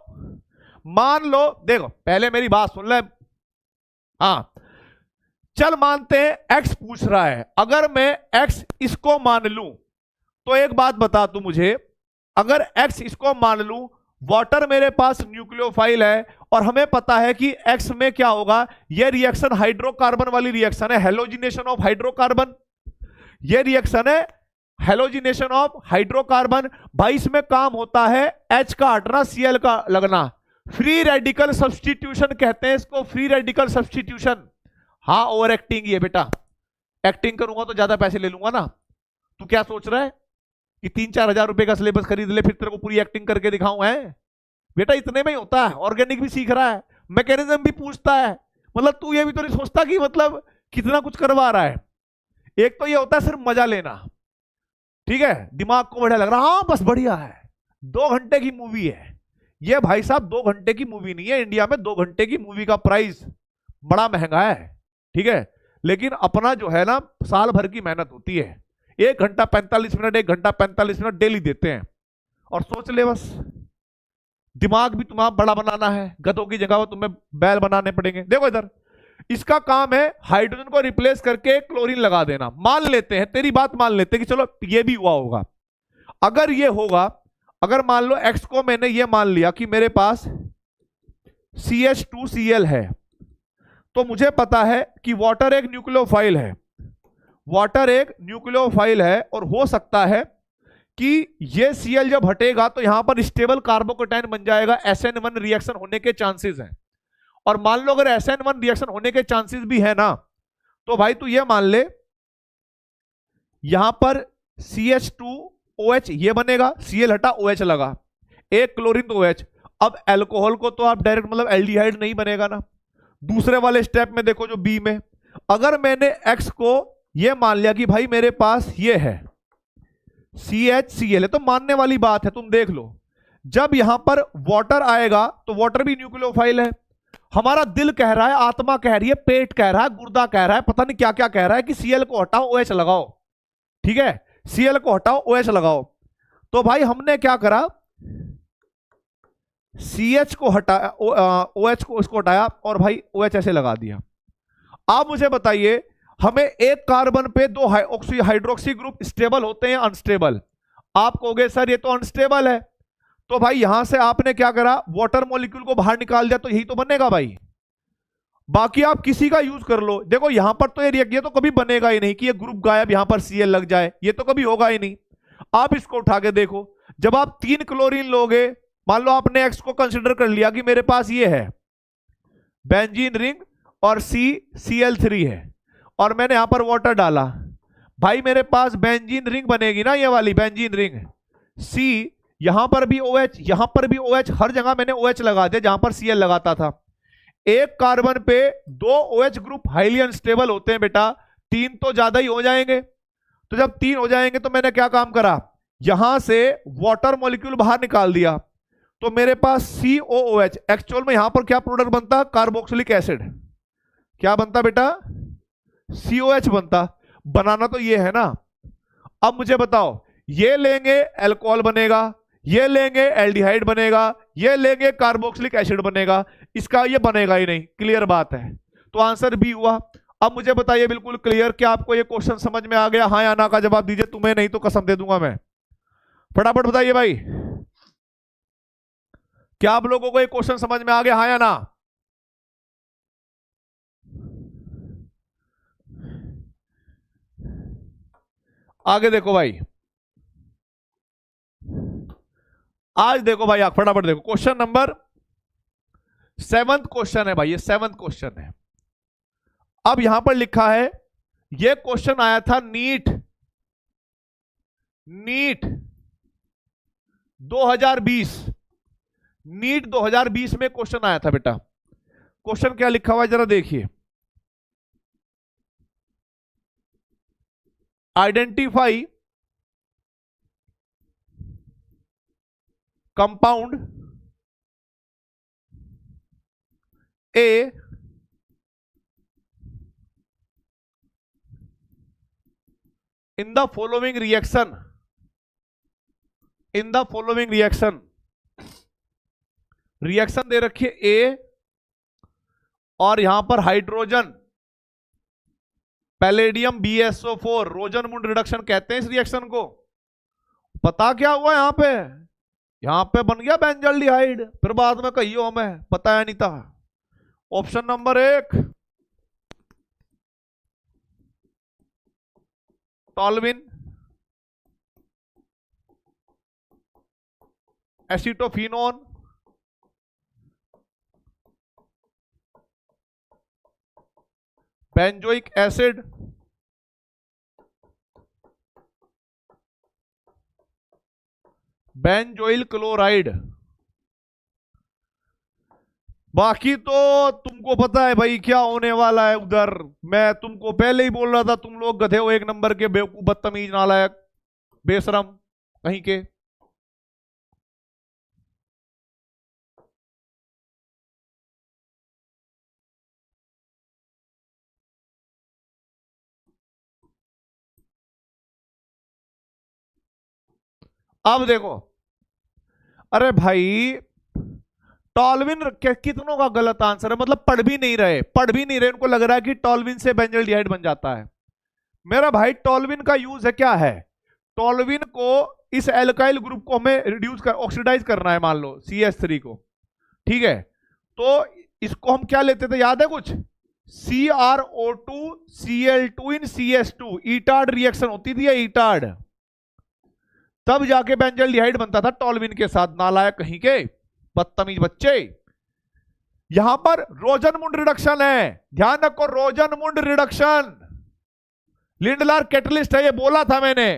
मान लो, देखो पहले मेरी बात सुन ले। हाँ, चल मानते हैं x पूछ रहा है, अगर मैं x इसको मान लूं तो एक बात बता तू मुझे, अगर x इसको मान लूं, वाटर मेरे पास न्यूक्लियोफाइल है और हमें पता है कि x में क्या होगा, यह रिएक्शन हाइड्रोकार्बन वाली रिएक्शन है, हेलोजिनेशन ऑफ हाइड्रोकार्बन, यह रिएक्शन है हेलोजिनेशन ऑफ हाइड्रोकार्बन। भाई इसमें काम होता है H का हटना, Cl का लगना, फ्री रेडिकल सब्स्टिट्यूशन कहते हैं इसको, फ्री रेडिकल सब्स्टिट्यूशन। हाँ, ओवर एक्टिंग ही है बेटा, एक्टिंग करूंगा तो ज्यादा पैसे ले लूंगा ना। तू क्या सोच रहा है कि 3-4 हजार रुपए का सिलेबस खरीद ले फिर तेरे को पूरी एक्टिंग करके दिखाऊं? है बेटा, इतने में ही होता है। ऑर्गेनिक भी सीख रहा है, मैकेनिज्म भी पूछता है, मतलब तू ये भी तो नहीं सोचता कि मतलब कितना कुछ करवा रहा है। एक तो ये होता है सिर्फ मजा लेना, ठीक है, दिमाग को बढ़िया लग रहा, हाँ बस बढ़िया है, 2 घंटे की मूवी है ये। भाई साहब 2 घंटे की मूवी नहीं है, इंडिया में 2 घंटे की मूवी का प्राइस बड़ा महंगा है, ठीक है, लेकिन अपना जो है ना साल भर की मेहनत होती है। 1 घंटा 45 मिनट, 1 घंटा 45 मिनट डेली देते हैं, और सोच ले बस, दिमाग भी तुम्हारा बड़ा बनाना है, गधों की जगह तुम्हें बैल बनाने पड़ेंगे। देखो इधर, इसका काम है हाइड्रोजन को रिप्लेस करके क्लोरीन लगा देना। मान लेते हैं, तेरी बात मान लेते हैं कि चलो ये भी हुआ होगा। अगर ये होगा, अगर मान लो x को मैंने ये मान लिया कि मेरे पास CH2Cl है, तो मुझे पता है कि वाटर एक न्यूक्लियोफाइल है, वाटर एक न्यूक्लियोफाइल है, और हो सकता है कि ये Cl जब हटेगा तो यहां पर स्टेबल कार्बोकेटाइन बन जाएगा, SN1 रिएक्शन होने के चांसेस हैं। और मान लो अगर SN1 रिएक्शन होने के चांसेस भी है ना, तो भाई तू ये मान ले यहां पर CH2OH ये बनेगा, Cl हटा OH लगा, एक क्लोरीन तो OH। अब अल्कोहल को तो आप डायरेक्ट मतलब एल्डिहाइड नहीं बनेगा ना। दूसरे वाले स्टेप में देखो जो बी में, अगर मैंने x को ये मान लिया कि भाई मेरे पास ये है CHCl है, तो मानने वाली बात है, तुम देख लो जब यहां पर वाटर आएगा तो वाटर भी न्यूक्लियोफाइल है। हमारा दिल कह रहा है, आत्मा कह रही है, पेट कह रहा है, गुर्दा कह रहा है, पता नहीं क्या क्या कह रहा है कि Cl को हटाओ OH लगाओ, ठीक है, Cl को हटाओ OH लगाओ। तो भाई हमने क्या करा, CH को हटाया, OH को उसको हटाया और भाई OH ऐसे लगा दिया। आप मुझे बताइए हमें एक कार्बन पे दो हाइड्रोक्सी ग्रुप स्टेबल होते हैं अनस्टेबल। आप कहोगे सर ये तो अनस्टेबल है, तो भाई यहां से आपने क्या करा, वाटर मॉलिक्यूल को बाहर निकाल दिया, तो यही तो बनेगा भाई। बाकी आप किसी का यूज कर लो, देखो यहां पर तो ये तो कभी बनेगा ही नहीं कि ये ग्रुप गायब यहां पर Cl लग जाए, ये तो कभी होगा ही नहीं। आप इसको उठा के देखो, जब आप 3 क्लोरीन लोगे, मान लो आपने एक्स को कंसिडर कर लिया कि मेरे पास ये है बेंजीन रिंग और Cl3 है, और मैंने यहां पर वाटर डाला, भाई मेरे पास बेंजीन रिंग बनेगी ना, ये वाली बेंजीन रिंग C, यहां पर भी OH, यहां पर भी OH, हर जगह मैंने OH लगा दिया जहां पर Cl लगाता था। एक कार्बन पे दो OH ग्रुप हाईली अनस्टेबल होते हैं बेटा, 3 तो ज्यादा ही हो जाएंगे। तो जब 3 हो जाएंगे तो मैंने क्या काम करा, यहां से वाटर मॉलिक्यूल बाहर निकाल दिया, तो मेरे पास COOH, एक्चुअल में यहां पर क्या प्रोडक्ट बनता, कार्बोक्सिलिक एसिड। क्या बनता बेटा, COH बनता। बनाना तो ये है ना। अब मुझे बताओ, ये लेंगे अल्कोहल बनेगा, ये लेंगे एल्डिहाइड बनेगा, ये लेंगे कार्बोक्सिलिक एसिड बनेगा, इसका ये बनेगा ही नहीं, क्लियर बात है। तो आंसर बी हुआ। अब मुझे बताइए बिल्कुल क्लियर, क्या आपको ये क्वेश्चन समझ में आ गया? हाँ या ना का जवाब दीजिए, तुम्हें नहीं तो कसम दे दूंगा मैं। फटाफट बताइए भाई, क्या आप लोगों को ये क्वेश्चन समझ में आ गया, हाँ या ना? आगे देखो भाई, आज देखो भाई, आप फटाफट देखो, क्वेश्चन नंबर 7th क्वेश्चन है भाई, ये 7th क्वेश्चन है। अब यहां पर लिखा है, ये क्वेश्चन आया था नीट 2020, नीट 2020 में क्वेश्चन आया था बेटा। क्वेश्चन क्या लिखा हुआ है जरा देखिए, identify compound A in the following reaction, in the following reaction, reaction दे रखी है ए, और यहां पर हाइड्रोजन पैलेडियम BSO4, रोजनमुंड रिडक्शन कहते हैं इस रिएक्शन को। पता क्या हुआ यहां पे बन गया बेंजल्डिहाइड, फिर बाद में कहियो हमें बताया नहीं था। Option number 1 toluene, acetophenone, benzoic acid, benzoyl chloride. बाकी तो तुमको पता है भाई क्या होने वाला है उधर, मैं तुमको पहले ही बोल रहा था, तुम लोग गधे हो, एक नंबर के बेवकूफ, बदतमीज, नालायक, बेशरम कहीं के। अब देखो, अरे भाई टॉल्विन कितनों का गलत आंसर है, मतलब पढ़ भी नहीं रहे, उनको लग रहा है कि टॉल्विन से बेंजल्डिहाइड बन जाता है। मेरा भाई टॉल्विन का यूज है क्या है, टॉल्विन को इस एल्काइल ग्रुप को हमें रिड्यूस कर ऑक्सीडाइज करना है, मान लो CH3 को, ठीक है। तो इसको हम क्या लेते थे, याद है कुछ, CrO2 Cl2 इन CH2, ईटार्ड रिएक्शन होती थी, ईटार्ड, तब जाके बेंजल्डिहाइड बनता था टॉल्विन के साथ, नालायक कहीं के, बदतमीज बच्चे। यहां पर रोजनमुंड रिडक्शन है, ध्यान रखो, रोजनमुंड रिडक्शन, लिंडलार कैटलिस्ट है, ये बोला था मैंने।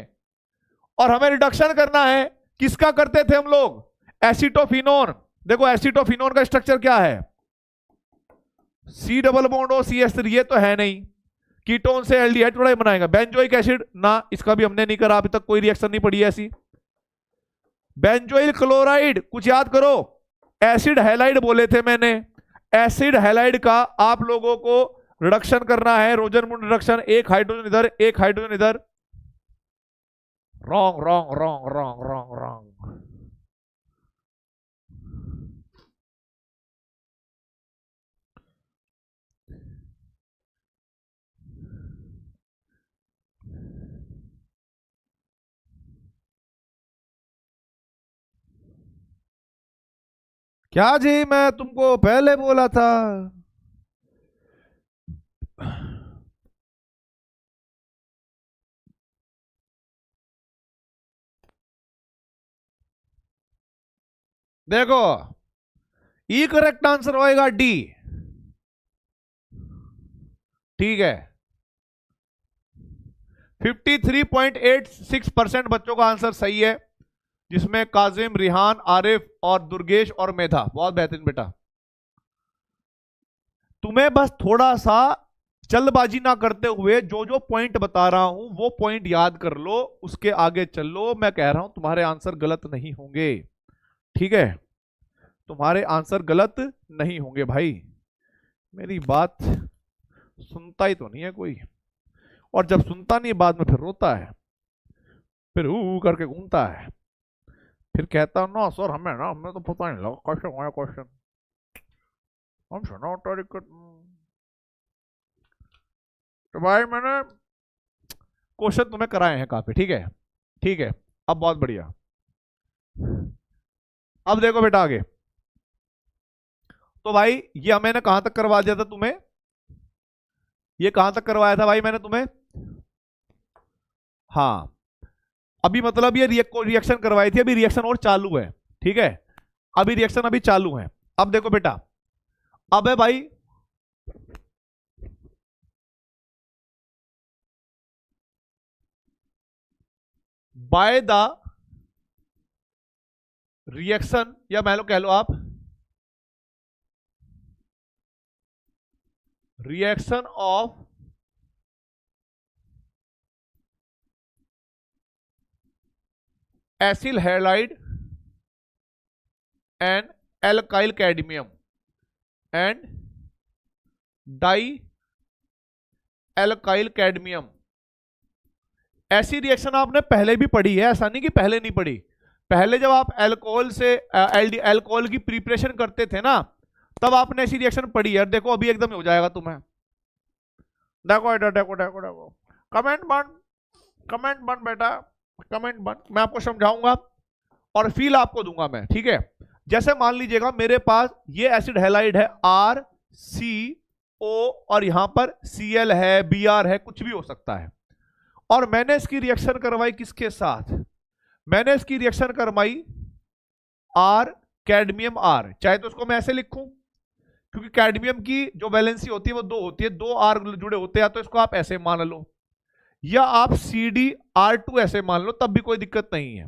और हमें रिडक्शन करना है, किसका करते थे हम लोग, एसिटोफिनोन। देखो एसिटोफिनोन का स्ट्रक्चर क्या है, C double bond O CH3, ये तो है नहीं, कीटोन से एल्डिहाइड थोड़ा बनाएगा, बेंजोइक एसिड ना, इसका भी हमने नहीं करा अभी तक, कोई रिएक्शन नहीं पड़ी ऐसी। बेंजोइल क्लोराइड, कुछ याद करो, एसिड हैलाइड बोले थे मैंने, एसिड हैलाइड का आप लोगों को रिडक्शन करना है, रोजनमुंड रिडक्शन, एक हाइड्रोजन इधर, एक हाइड्रोजन इधर, wrong wrong wrong wrong wrong wrong. क्या जी, मैं तुमको पहले बोला था। देखो, ई करेक्ट आंसर होएगा डी। ठीक है, 53.86% बच्चों का आंसर सही है, जिसमें काजिम, रिहान, आरिफ और दुर्गेश और मेधा। बहुत बेहतरीन बेटा। तुम्हें बस थोड़ा सा जल्दबाजी ना करते हुए जो जो पॉइंट बता रहा हूं वो पॉइंट याद कर लो, उसके आगे चलो। मैं कह रहा हूं तुम्हारे आंसर गलत नहीं होंगे। ठीक है, तुम्हारे आंसर गलत नहीं होंगे भाई। मेरी बात सुनता ही तो नहीं है कोई, और जब सुनता नहीं बाद में फिर रोता है, फिर करके घूमता है, फिर कहता ना सर हमें तो पता नहीं लगा क्वेश्चन आया क्वेश्चन, हम सुना तारीख। तो भाई मैंने क्वेश्चन तुम्हें कराए हैं काफी। ठीक है, ठीक है, अब बहुत बढ़िया। अब देखो बेटा आगे। तो भाई ये मैंने कहां तक करवा दिया था तुम्हें? ये कहां तक करवाया था भाई मैंने तुम्हें? हाँ, अभी मतलब ये रिएक्शन करवाई थी, अभी रिएक्शन और चालू है। ठीक है, अभी रिएक्शन अभी चालू है। अब देखो बेटा, अब है भाई बाय द रिएक्शन, या मान लो कह लो आप reaction of acyl halide and alkyl cadmium and dialkyl cadmium. ऐसी रिएक्शन आपने पहले भी पढ़ी है, ऐसा नहीं कि पहले नहीं पढ़ी। पहले जब आप अल्कोहल से अल्कोहल की प्रिपरेशन करते थे ना, तब आपने ऐसी रिएक्शन पढ़ी है। देखो अभी एकदम हो जाएगा तुम्हें। देखो देखो देखो देखो, कमेंट बन, कमेंट बन बेटा, कमेंट बन। मैं आपको समझाऊंगा और फील आपको दूंगा मैं। ठीक है, जैसे मान लीजिएगा मेरे पास ये एसिड हैलाइड है RCO, और यहां पर Cl है, Br है, कुछ भी हो सकता है। और मैंने इसकी रिएक्शन करवाई किसके साथ? मैंने इसकी रिएक्शन करवाई R कैडमियम R। चाहे तो उसको मैं ऐसे लिखूं, क्योंकि कैडमियम की जो वैलेंसी होती है वो 2 होती है, 2 R जुड़े होते हैं। तो इसको आप ऐसे मान लो, या आप CdR2 ऐसे मान लो, तब भी कोई दिक्कत नहीं है।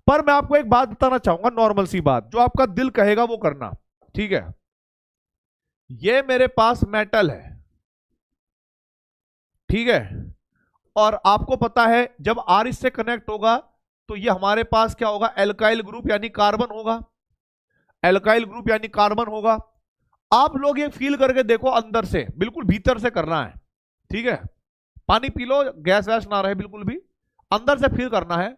पर मैं आपको एक बात बताना चाहूंगा, नॉर्मल सी बात, जो आपका दिल कहेगा वो करना। ठीक है, ये मेरे पास मेटल है, ठीक है, और आपको पता है जब R इससे कनेक्ट होगा तो ये हमारे पास क्या होगा? एल्काइल ग्रुप यानी कार्बन होगा। एल्काइल ग्रुप यानी कार्बन होगा। आप लोग ये फील करके देखो, अंदर से, बिल्कुल भीतर से करना है। ठीक है, पानी पी लो, गैस वैस ना रहे, बिल्कुल भी अंदर से फील करना है।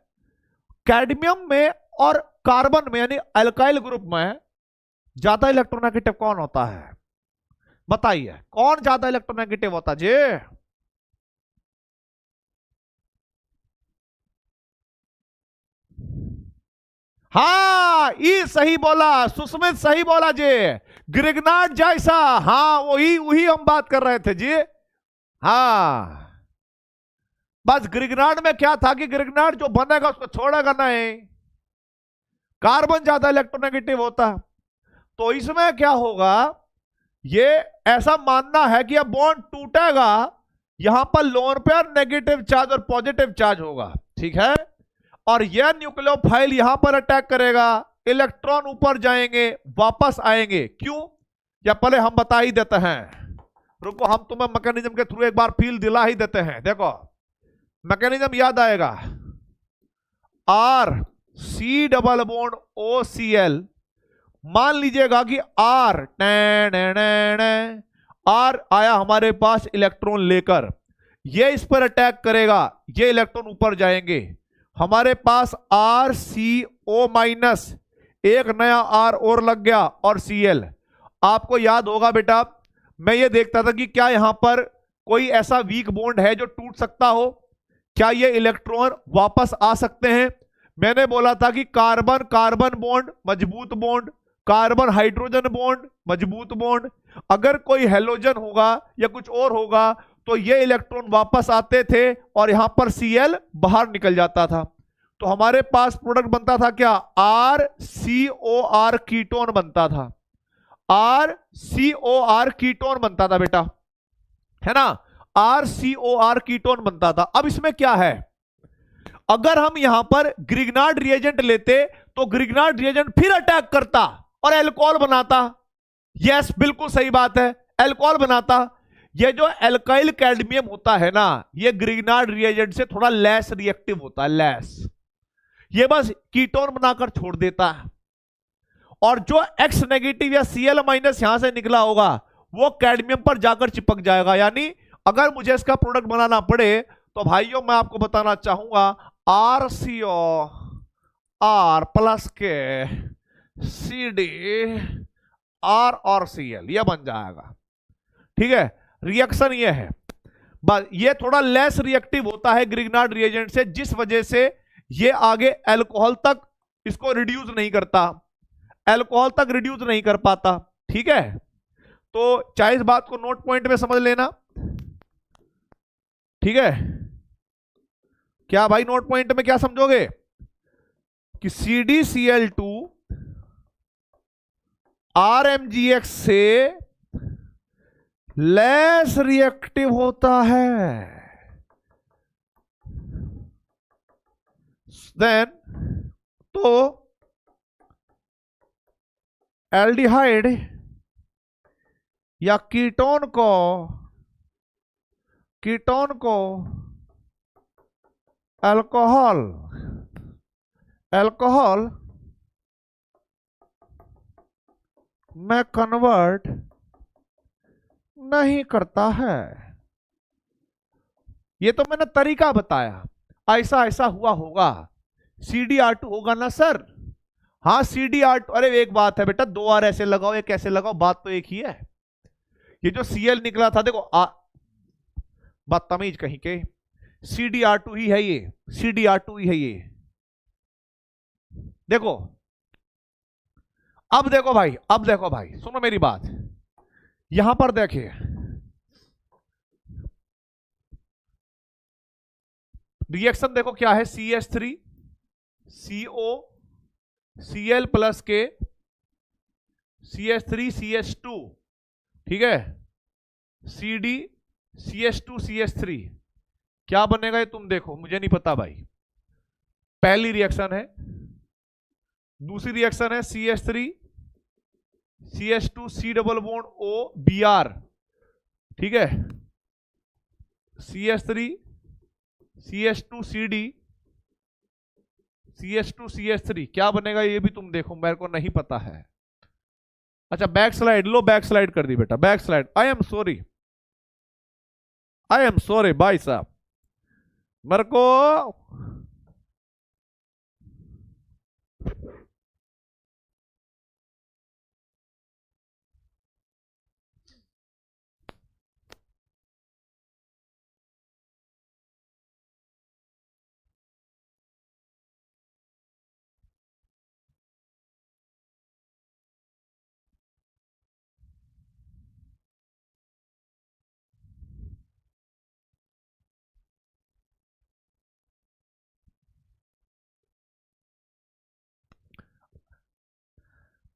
कैडमियम में और कार्बन में यानी अल्काइल ग्रुप में ज्यादा इलेक्ट्रोनेगेटिव कौन होता है? बताइए, कौन ज्यादा इलेक्ट्रोनेगेटिव होता जी? हाँ, ई सही बोला, सुस्मित सही बोला जी, ग्रिग्नार्ड जैसा। हाँ, वही वही हम बात कर रहे थे जी। हाँ, बस ग्रिग्नार्ड में क्या था कि ग्रिग्नार्ड जो बनेगा उसको छोड़ेगा नहीं, कार्बन ज्यादा इलेक्ट्रोनेगेटिव होता। तो इसमें क्या होगा, ये ऐसा मानना है कि अब बॉन्ड टूटेगा, यहां पर लोन पेयर नेगेटिव चार्ज और पॉजिटिव चार्ज होगा। ठीक है, और यह न्यूक्लियोफाइल यहां पर अटैक करेगा, इलेक्ट्रॉन ऊपर जाएंगे, वापस आएंगे। क्यों, या पहले हम बता ही देते हैं, रुको, हम तुम्हें मैकेनिज्म के थ्रू एक बार फील दिला ही देते हैं। देखो मैकेनिज्म याद आएगा, RC डबल बॉन्ड OCl। मान लीजिएगा कि R आया हमारे पास इलेक्ट्रॉन लेकर, ये इस पर अटैक करेगा, ये इलेक्ट्रॉन ऊपर जाएंगे, हमारे पास RCO माइनस, एक नया R और लग गया, और Cl। आपको याद होगा बेटा, मैं ये देखता था कि क्या यहां पर कोई ऐसा वीक बॉन्ड है जो टूट सकता हो, क्या ये इलेक्ट्रॉन वापस आ सकते हैं? मैंने बोला था कि कार्बन कार्बन बॉन्ड मजबूत बॉन्ड, कार्बन हाइड्रोजन बॉन्ड, मजबूत बॉन्ड। अगर कोई हेलोजन होगा या कुछ और होगा तो ये इलेक्ट्रॉन वापस आते थे और यहां पर Cl बाहर निकल जाता था। तो हमारे पास प्रोडक्ट बनता था क्या, RCOR कीटोन बनता था, RCOR कीटोन बनता था बेटा, है ना, RCOR कीटोन बनता था। अब इसमें क्या है, अगर हम यहां पर ग्रिग्नार्ड रिएजेंट लेते तो ग्रिग्नार्ड रिएजेंट फिर अटैक करता और अल्कोहल बनाता। यस, बिल्कुल सही बात है, अल्कोहल बनाता। ये जो एल्काइल कैडमियम होता है ना, ये ग्रिग्नार्ड रिएजेंट से थोड़ा लेस रिएक्टिव होता है, लेस। ये बस कीटोन बनाकर छोड़ देता है। और जो X नेगेटिव या Cl माइनस यहां से निकला होगा वो कैडमियम पर जाकर चिपक जाएगा। यानी अगर मुझे इसका प्रोडक्ट बनाना पड़े तो भाइयों मैं आपको बताना चाहूंगा RCO R प्लस के CD R और Cl ये बन जाएगा। ठीक है, रिएक्शन ये है, बस ये थोड़ा लेस रिएक्टिव होता है ग्रिग्नार्ड रिएजेंट से, जिस वजह से ये आगे अल्कोहल तक इसको रिड्यूस नहीं करता, अल्कोहल तक रिड्यूस नहीं कर पाता। ठीक है, तो चाहे इस बात को नोट पॉइंट में समझ लेना। ठीक है, क्या भाई नोट पॉइंट में क्या समझोगे कि CdCl2 RMgX से लेस रिएक्टिव होता है देन, तो एल्डिहाइड या कीटोन को अल्कोहल में कन्वर्ट नहीं करता है। ये तो मैंने तरीका बताया, ऐसा ऐसा हुआ होगा, CdR2 होगा ना सर। हाँ CdR2, अरे एक बात है बेटा, 2 R ऐसे लगाओ एक ऐसे लगाओ, बात तो एक ही है। ये जो Cl निकला था देखो, बदतमीज कहीं के, CdR2 ही है ये, CdR2 ही है ये। देखो अब देखो भाई, अब देखो भाई, सुनो मेरी बात, यहां पर देखिए रिएक्शन देखो क्या है, CH3 CO Cl प्लस के CH3 CH2, ठीक है, CD CH2 CH3, क्या बनेगा ये तुम देखो, मुझे नहीं पता भाई। पहली रिएक्शन है, दूसरी रिएक्शन है CH3 CH2 C double bond O Br, ठीक है, CH3 CH2 CD CH2 CH3, क्या बनेगा ये भी तुम देखो, मेरे को नहीं पता है। अच्छा बैक स्लाइड लो, बैक स्लाइड कर दी बेटा, back slide. I am sorry भाई साहब, मेरे को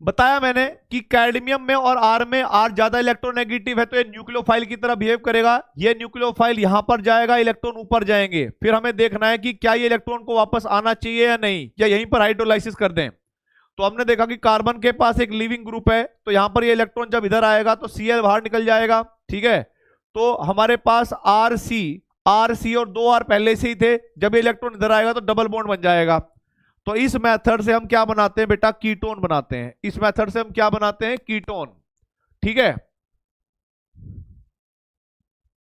बताया मैंने कि कैडमियम में और आर में आर ज्यादा इलेक्ट्रोनेगेटिव है तो ये न्यूक्लियोफाइल की तरह बिहेव करेगा। ये न्यूक्लियोफाइल यहां पर जाएगा, इलेक्ट्रॉन ऊपर जाएंगे, फिर हमें देखना है कि क्या ये इलेक्ट्रॉन को वापस आना चाहिए या नहीं, या यहीं पर हाइड्रोलाइसिस कर दें। तो हमने देखा कि कार्बन के पास एक लिविंग ग्रुप है, तो यहां पर ये इलेक्ट्रॉन जब इधर आएगा तो Cl बाहर निकल जाएगा। ठीक है, तो हमारे पास RC और 2 R पहले से ही थे, जब ये इलेक्ट्रॉन इधर आएगा तो डबल बॉन्ड बन जाएगा। तो इस मेथड से हम क्या बनाते हैं बेटा, कीटोन बनाते हैं। इस मेथड से हम क्या बनाते हैं, कीटोन। ठीक है,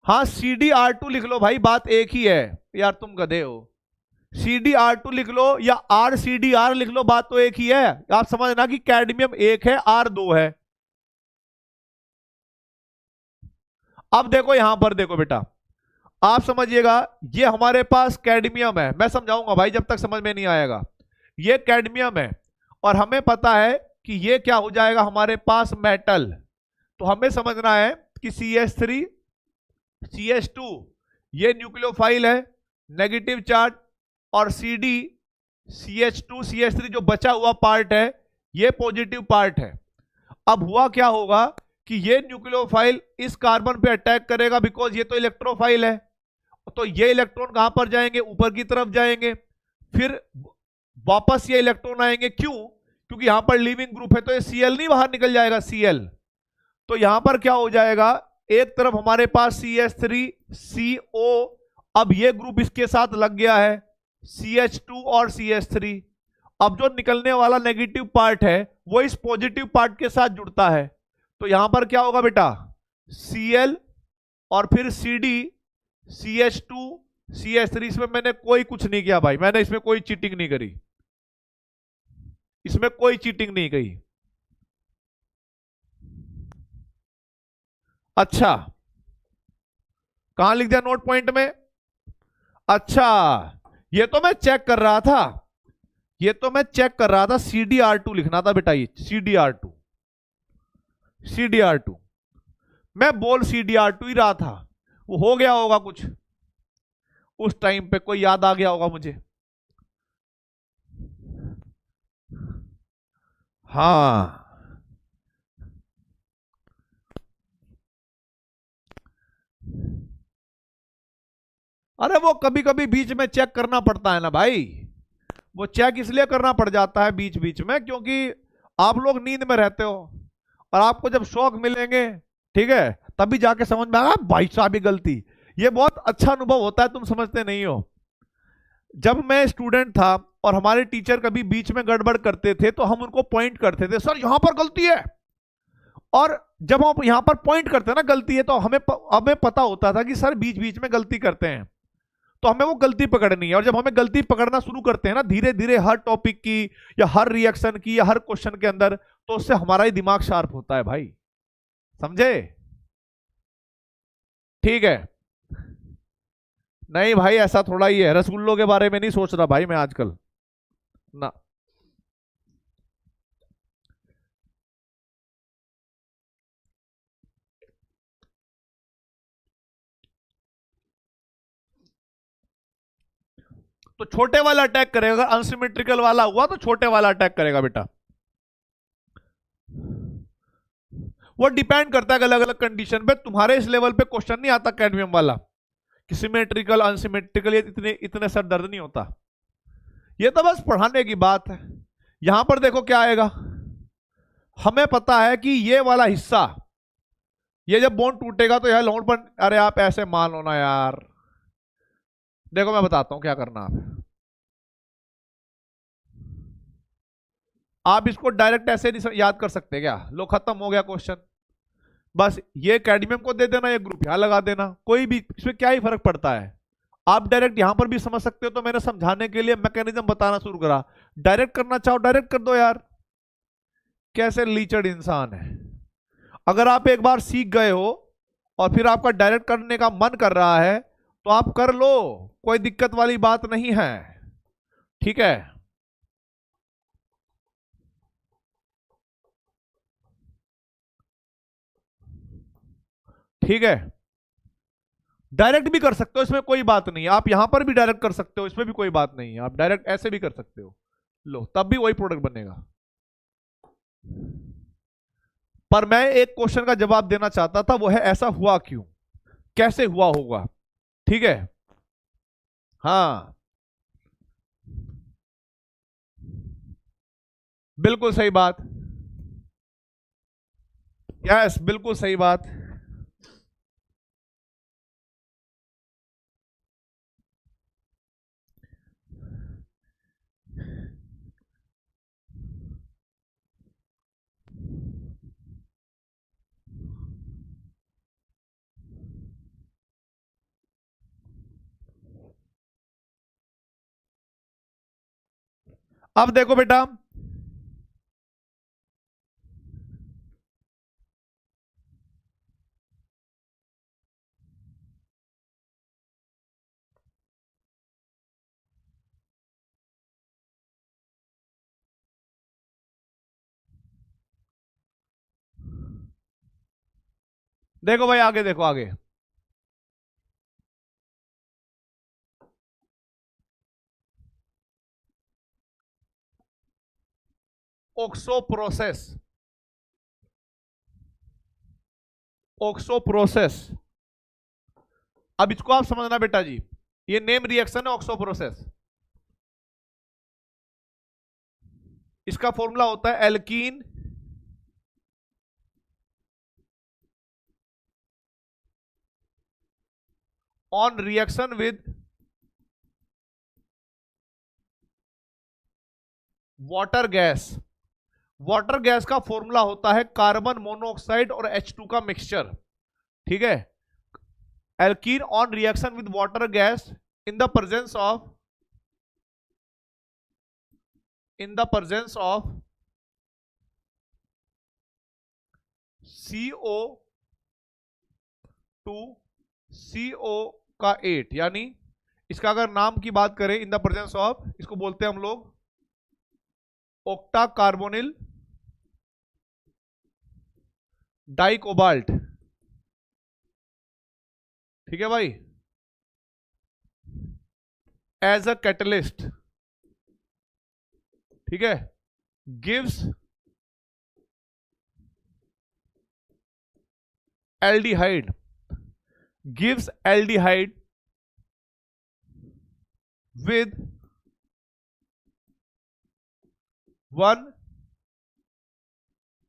हाँ CdR2 लिख लो भाई, बात एक ही है यार, तुम गधे हो। CdR2 लिख लो या RCdR लिख लो, बात तो एक ही है। आप समझना कि कैडमियम एक है, R 2 है। अब देखो यहां पर देखो बेटा, आप समझिएगा, ये हमारे पास कैडमियम है, मैं समझाऊंगा भाई जब तक समझ में नहीं आएगा। ये कैडमियम है और हमें पता है कि ये क्या हो जाएगा हमारे पास मेटल। तो हमें समझना है कि CH3 CH2 ये न्यूक्लियोफाइल है, नेगेटिव चार्ज, और CD CH2 CH3 जो बचा हुआ पार्ट है ये पॉजिटिव पार्ट है। अब हुआ क्या होगा कि ये न्यूक्लियोफाइल इस कार्बन पे अटैक करेगा, बिकॉज ये तो इलेक्ट्रोफाइल है, तो ये इलेक्ट्रॉन कहां पर जाएंगे, ऊपर की तरफ जाएंगे, फिर वापस ये इलेक्ट्रॉन आएंगे। क्यों? क्योंकि यहां पर लिविंग ग्रुप है, तो ये Cl नहीं बाहर निकल जाएगा, Cl। तो यहां पर क्या हो जाएगा, एक तरफ हमारे पास CH3CO, अब ये ग्रुप इसके साथ लग गया है CH2 और CH3। अब जो निकलने वाला नेगेटिव पार्ट है वो इस पॉजिटिव पार्ट के साथ जुड़ता है, तो यहां पर क्या होगा बेटा, Cl और फिर CD CH2 CH3। इसमें मैंने कोई कुछ नहीं किया भाई, मैंने इसमें कोई चीटिंग नहीं करी, इसमें कोई चीटिंग नहीं की। अच्छा, कहां लिख दिया नोट पॉइंट में? अच्छा, ये तो मैं चेक कर रहा था, ये तो मैं चेक कर रहा था, CDR2 लिखना था बेटा, ये CDR2 CDR2, मैं बोल CDR2 ही रहा था, वो हो गया होगा कुछ उस टाइम पे, कोई याद आ गया होगा मुझे। हाँ, अरे वो कभी कभी बीच में चेक करना पड़ता है ना भाई, वो चेक इसलिए करना पड़ जाता है बीच बीच में क्योंकि आप लोग नींद में रहते हो, और आपको जब शौक मिलेंगे, ठीक है, तभी जाके समझ में आएगा भाई साहब ये गलती। ये बहुत अच्छा अनुभव होता है, तुम समझते नहीं हो। जब मैं स्टूडेंट था और हमारे टीचर कभी बीच में गड़बड़ करते थे तो हम उनको पॉइंट करते थे, सर यहां पर गलती है। और जब हम यहां पर पॉइंट करते हैं ना गलती है, तो हमें पता होता था कि सर बीच बीच में गलती करते हैं, तो हमें वो गलती पकड़नी है। और जब हमें गलती पकड़ना शुरू करते हैं ना धीरे धीरे, हर टॉपिक की या हर रिएक्शन की या हर क्वेश्चन के अंदर, तो उससे हमारा ही दिमाग शार्प होता है भाई, समझे? ठीक है। नहीं भाई, ऐसा थोड़ा ही है, रसगुल्लों के बारे में नहीं सोच रहा भाई मैं आजकल ना। तो छोटे वाला अटैक करेगा, अगर अनसिमेट्रिकल वाला हुआ तो छोटे वाला अटैक करेगा बेटा। वो डिपेंड करता है अलग अलग कंडीशन पे, तुम्हारे इस लेवल पे क्वेश्चन नहीं आता कैडमियम वाला कि सिमेट्रिकल अनसिमेट्रिकल, ये इतने इतने सर दर्द नहीं होता, ये तो बस पढ़ाने की बात है। यहां पर देखो क्या आएगा, हमें पता है कि ये वाला हिस्सा, ये जब बॉन्ड टूटेगा तो यह लौंड पर, अरे आप ऐसे मान लो ना यार, देखो मैं बताता हूं क्या करना। आप इसको डायरेक्ट ऐसे नहीं याद कर सकते क्या, लो खत्म हो गया क्वेश्चन, बस ये कैडमियम को दे देना, ये ग्रुप यहां लगा देना, कोई भी इसमें क्या ही फर्क पड़ता है। आप डायरेक्ट यहां पर भी समझ सकते हो, तो मैंने समझाने के लिए मैकेनिज्म बताना शुरू करा। डायरेक्ट करना चाहो डायरेक्ट कर दो यार, कैसे लीचड़ इंसान है। अगर आप एक बार सीख गए हो और फिर आपका डायरेक्ट करने का मन कर रहा है तो आप कर लो, कोई दिक्कत वाली बात नहीं है, ठीक है। ठीक है, डायरेक्ट भी कर सकते हो, इसमें कोई बात नहीं है, आप यहां पर भी डायरेक्ट कर सकते हो, इसमें भी कोई बात नहीं है, आप डायरेक्ट ऐसे भी कर सकते हो, लो तब भी वही प्रोडक्ट बनेगा। पर मैं एक क्वेश्चन का जवाब देना चाहता था, वो है ऐसा हुआ क्यों, कैसे हुआ होगा, ठीक है। हाँ, बिल्कुल सही बात, यस बिल्कुल सही बात। अब देखो बेटा, देखो भाई आगे देखो आगे। Oxo process, oxo process. अब इसको आप समझना बेटा जी, ये नेम रिएक्शन है ऑक्सो प्रोसेस। इसका फॉर्मूला होता है alkene on reaction with water gas. Water gas का फॉर्मूला होता है कार्बन मोनोऑक्साइड और H2 का मिक्सचर। ठीक है, alkene on reaction with water gas in the presence of CO2 CO का 8, यानी इसका अगर नाम की बात करें इन द प्रेजेंस ऑफ, इसको बोलते हैं हम लोग ऑक्टा कार्बोनिल डाइकोबाल्ट। ठीक है भाई, एज अ कैटलिस्ट। ठीक है, gives aldehyde, gives aldehyde with 1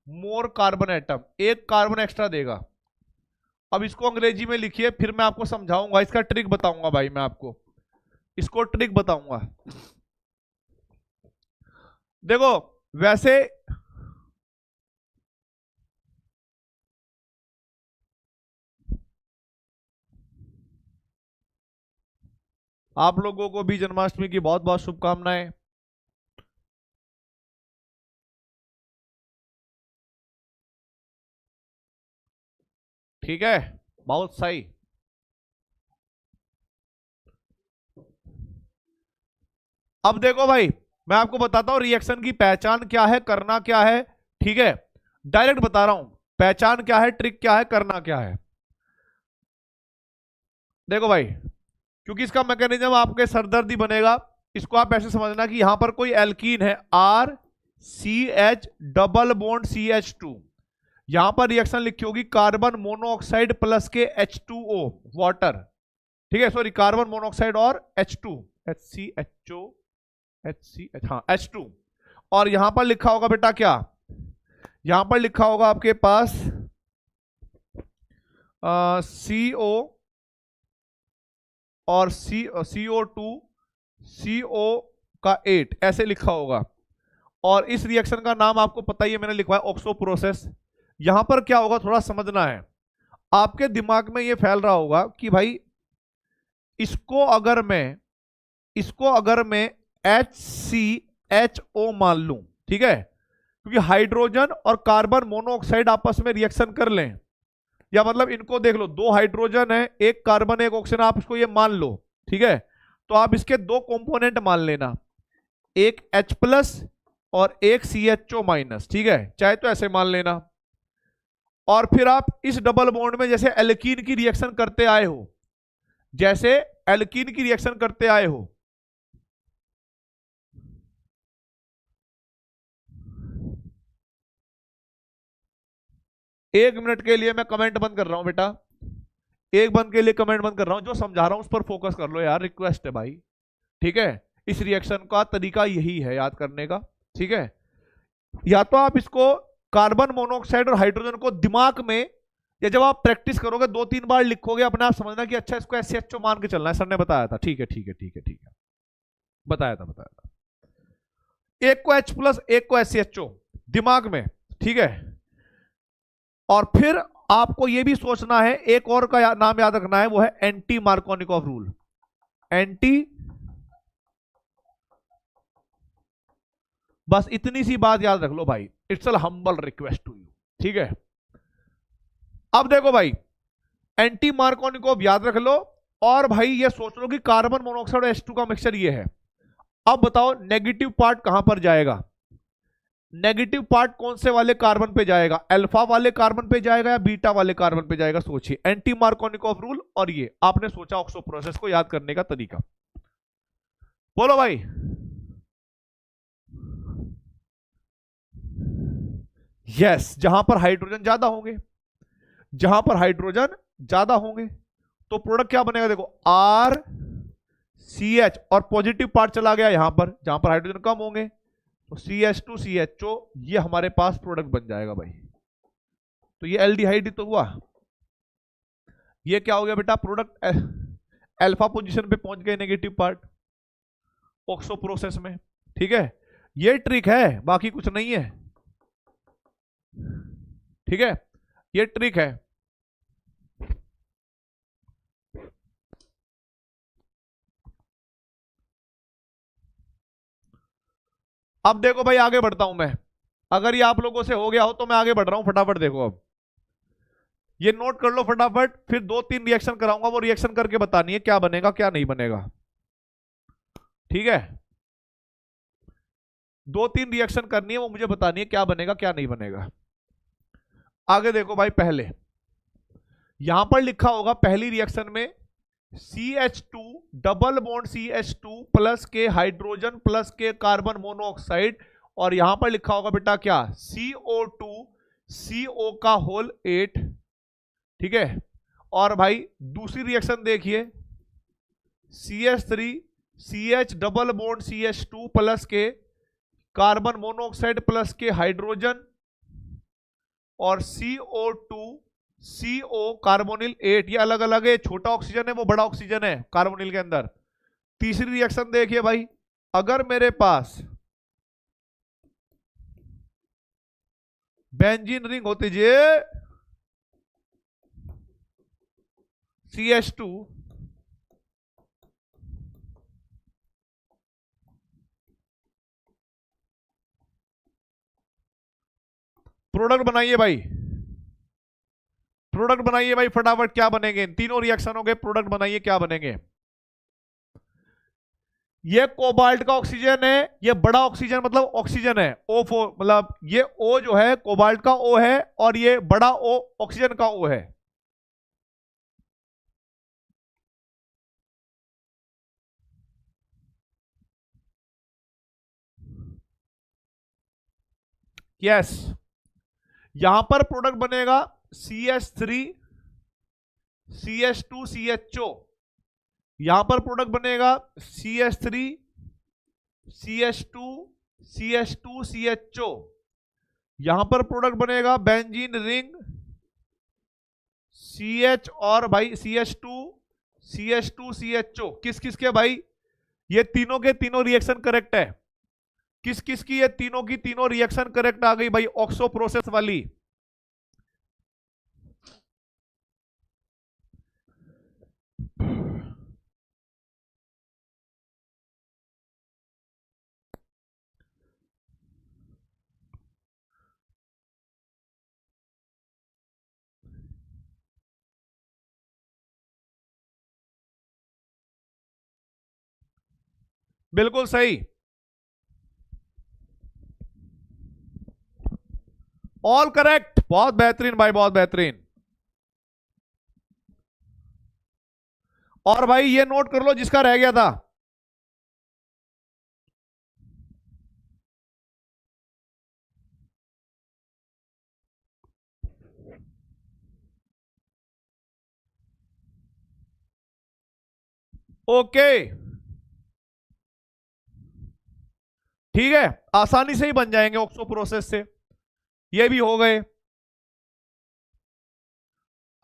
more carbon atom, एक कार्बन एक्स्ट्रा देगा। अब इसको अंग्रेजी में लिखिए, फिर मैं आपको समझाऊंगा, इसका ट्रिक बताऊंगा भाई, मैं आपको इसको ट्रिक बताऊंगा। देखो वैसे आप लोगों को भी जन्माष्टमी की बहुत बहुत शुभकामनाएं। ठीक है, बहुत सही। अब देखो भाई, मैं आपको बताता हूं रिएक्शन की पहचान क्या है, करना क्या है। ठीक है, डायरेक्ट बता रहा हूं, पहचान क्या है, ट्रिक क्या है, करना क्या है। देखो भाई, क्योंकि इसका मैकेनिज्म आपके सरदर्दी बनेगा, इसको आप ऐसे समझना कि यहां पर कोई एल्कीन है RCH डबल बॉन्ड CH2, यहां पर रिएक्शन लिखी होगी कार्बन मोनोऑक्साइड प्लस के H2O वाटर। ठीक है, सॉरी, कार्बन मोनोऑक्साइड और H2 HCHO HCH, हाँ H2। और यहां पर लिखा होगा बेटा क्या, यहां पर लिखा होगा आपके पास CO और CO2 CO का 8 ऐसे लिखा होगा। और इस रिएक्शन का नाम आपको पता ही है, मैंने लिखवाया ऑक्सो प्रोसेस। यहां पर क्या होगा थोड़ा समझना है, आपके दिमाग में ये फैल रहा होगा कि भाई इसको अगर मैं HCHO मान लूं, ठीक है, क्योंकि हाइड्रोजन और कार्बन मोनोऑक्साइड आपस में रिएक्शन कर लें, या मतलब इनको देख लो, दो हाइड्रोजन है, एक कार्बन एक ऑक्सीजन, आप इसको ये मान लो। ठीक है, तो आप इसके दो कंपोनेंट मान लेना, एक H+ और एक CHO माइनस। ठीक है, चाहे तो ऐसे मान लेना। और फिर आप इस डबल बॉन्ड में जैसे एल्कीन की रिएक्शन करते आए हो, जैसे एल्कीन की रिएक्शन करते आए हो, एक मिनट के लिए मैं कमेंट बंद कर रहा हूं बेटा, एक बंद के लिए कमेंट बंद कर रहा हूं, जो समझा रहा हूं उस पर फोकस कर लो यार, रिक्वेस्ट है भाई। ठीक है, इस रिएक्शन का तरीका यही है याद करने का। ठीक है, या तो आप इसको कार्बन मोनोऑक्साइड और हाइड्रोजन को दिमाग में, या जब आप प्रैक्टिस करोगे 2-3 बार लिखोगे अपने आप समझना कि अच्छा इसको SCHO मान के चलना है, सर ने बताया था। ठीक है ठीक है ठीक है ठीक है, बताया था। एक को H+ एक को SCHO दिमाग में। ठीक है, और फिर आपको यह भी सोचना है, एक और का नाम याद रखना है, वो है एंटी मार्कोनिकॉफ रूल। एंटी, बस इतनी सी बात याद रख लो भाई, it's a humble request to you. ठीक है, अब देखो भाई, एंटी मार्कोनिकॉफ याद रख लो, और भाई ये सोच लो कि कार्बन मोनोऑक्साइड और H2 का मिक्सचर ये है। अब बताओ नेगेटिव पार्ट कहां पर जाएगा, नेगेटिव पार्ट कौन से वाले कार्बन पे जाएगा, अल्फा वाले कार्बन पे जाएगा या बीटा वाले कार्बन पे जाएगा, सोचिए। एंटी मार्कोनिकॉफ रूल और ये आपने सोचा ऑक्सो प्रोसेस को याद करने का तरीका। बोलो भाई। यस, जहां पर हाइड्रोजन ज्यादा होंगे, जहां पर हाइड्रोजन ज्यादा होंगे तो प्रोडक्ट क्या बनेगा, देखो आर सी एच, और पॉजिटिव पार्ट चला गया यहां पर जहां पर हाइड्रोजन कम होंगे, तो CH2CHO, ये हमारे पास प्रोडक्ट बन जाएगा भाई। तो ये एल्डिहाइड ही तो हुआ। ये क्या हो गया बेटा, प्रोडक्ट अल्फा पोजीशन पे पहुंच गए नेगेटिव पार्ट ऑक्सो प्रोसेस में। ठीक है, ये ट्रिक है, बाकी कुछ नहीं है। ठीक है, ये ट्रिक है। अब देखो भाई, आगे बढ़ता हूं मैं। अगर ये आप लोगों से हो गया हो तो मैं आगे बढ़ रहा हूं, फटाफट देखो। अब ये नोट कर लो फटाफट, फिर 2-3 रिएक्शन कराऊंगा, वो रिएक्शन करके बतानी है क्या बनेगा क्या नहीं बनेगा। ठीक है, 2-3 रिएक्शन करनी है, वो मुझे बतानी है क्या बनेगा क्या नहीं बनेगा। आगे देखो भाई, पहले यहां पर लिखा होगा पहली रिएक्शन में CH2 double bond CH2 plus के हाइड्रोजन प्लस के कार्बन मोनोऑक्साइड, और यहां पर लिखा होगा बेटा क्या, CO2 CO का होल 8। ठीक है, और भाई दूसरी रिएक्शन देखिए, CH3 CH double bond CH2 plus के कार्बन मोनोऑक्साइड प्लस के हाइड्रोजन, और CO2 CO कार्बोनिल 8, ये अलग अलग है, छोटा ऑक्सीजन है वो बड़ा ऑक्सीजन है कार्बोनिल के अंदर। तीसरी रिएक्शन देखिए भाई, अगर मेरे पास बेंजीन रिंग होती जे CH2 प्रोडक्ट बनाइए भाई, प्रोडक्ट बनाइए भाई फटाफट, क्या बनेंगे, तीनों रिएक्शन हो गए, प्रोडक्ट बनाइए क्या बनेंगे। ये कोबाल्ट का ऑक्सीजन है, ये बड़ा ऑक्सीजन मतलब ऑक्सीजन है O4, मतलब ये O जो है कोबाल्ट का O है, और ये बड़ा O ऑक्सीजन का O है। यस, यहां पर प्रोडक्ट बनेगा CH3 CH2 CHO, यहां पर प्रोडक्ट बनेगा CH3 CH2 CH2 CHO, यहां पर प्रोडक्ट बनेगा बेंजीन रिंग CH और भाई CH2 CH2 CHO। किस किस के भाई, ये तीनों के तीनों रिएक्शन करेक्ट है। किस किस की, ये तीनों की तीनों रिएक्शन करेक्ट आ गई भाई ऑक्सो प्रोसेस वाली। बिल्कुल सही, ऑल करेक्ट, बहुत बेहतरीन भाई, बहुत बेहतरीन। और भाई ये नोट कर लो जिसका रह गया था, ओके ठीक है, आसानी से ही बन जाएंगे ऑक्सो प्रोसेस से, ये भी हो गए।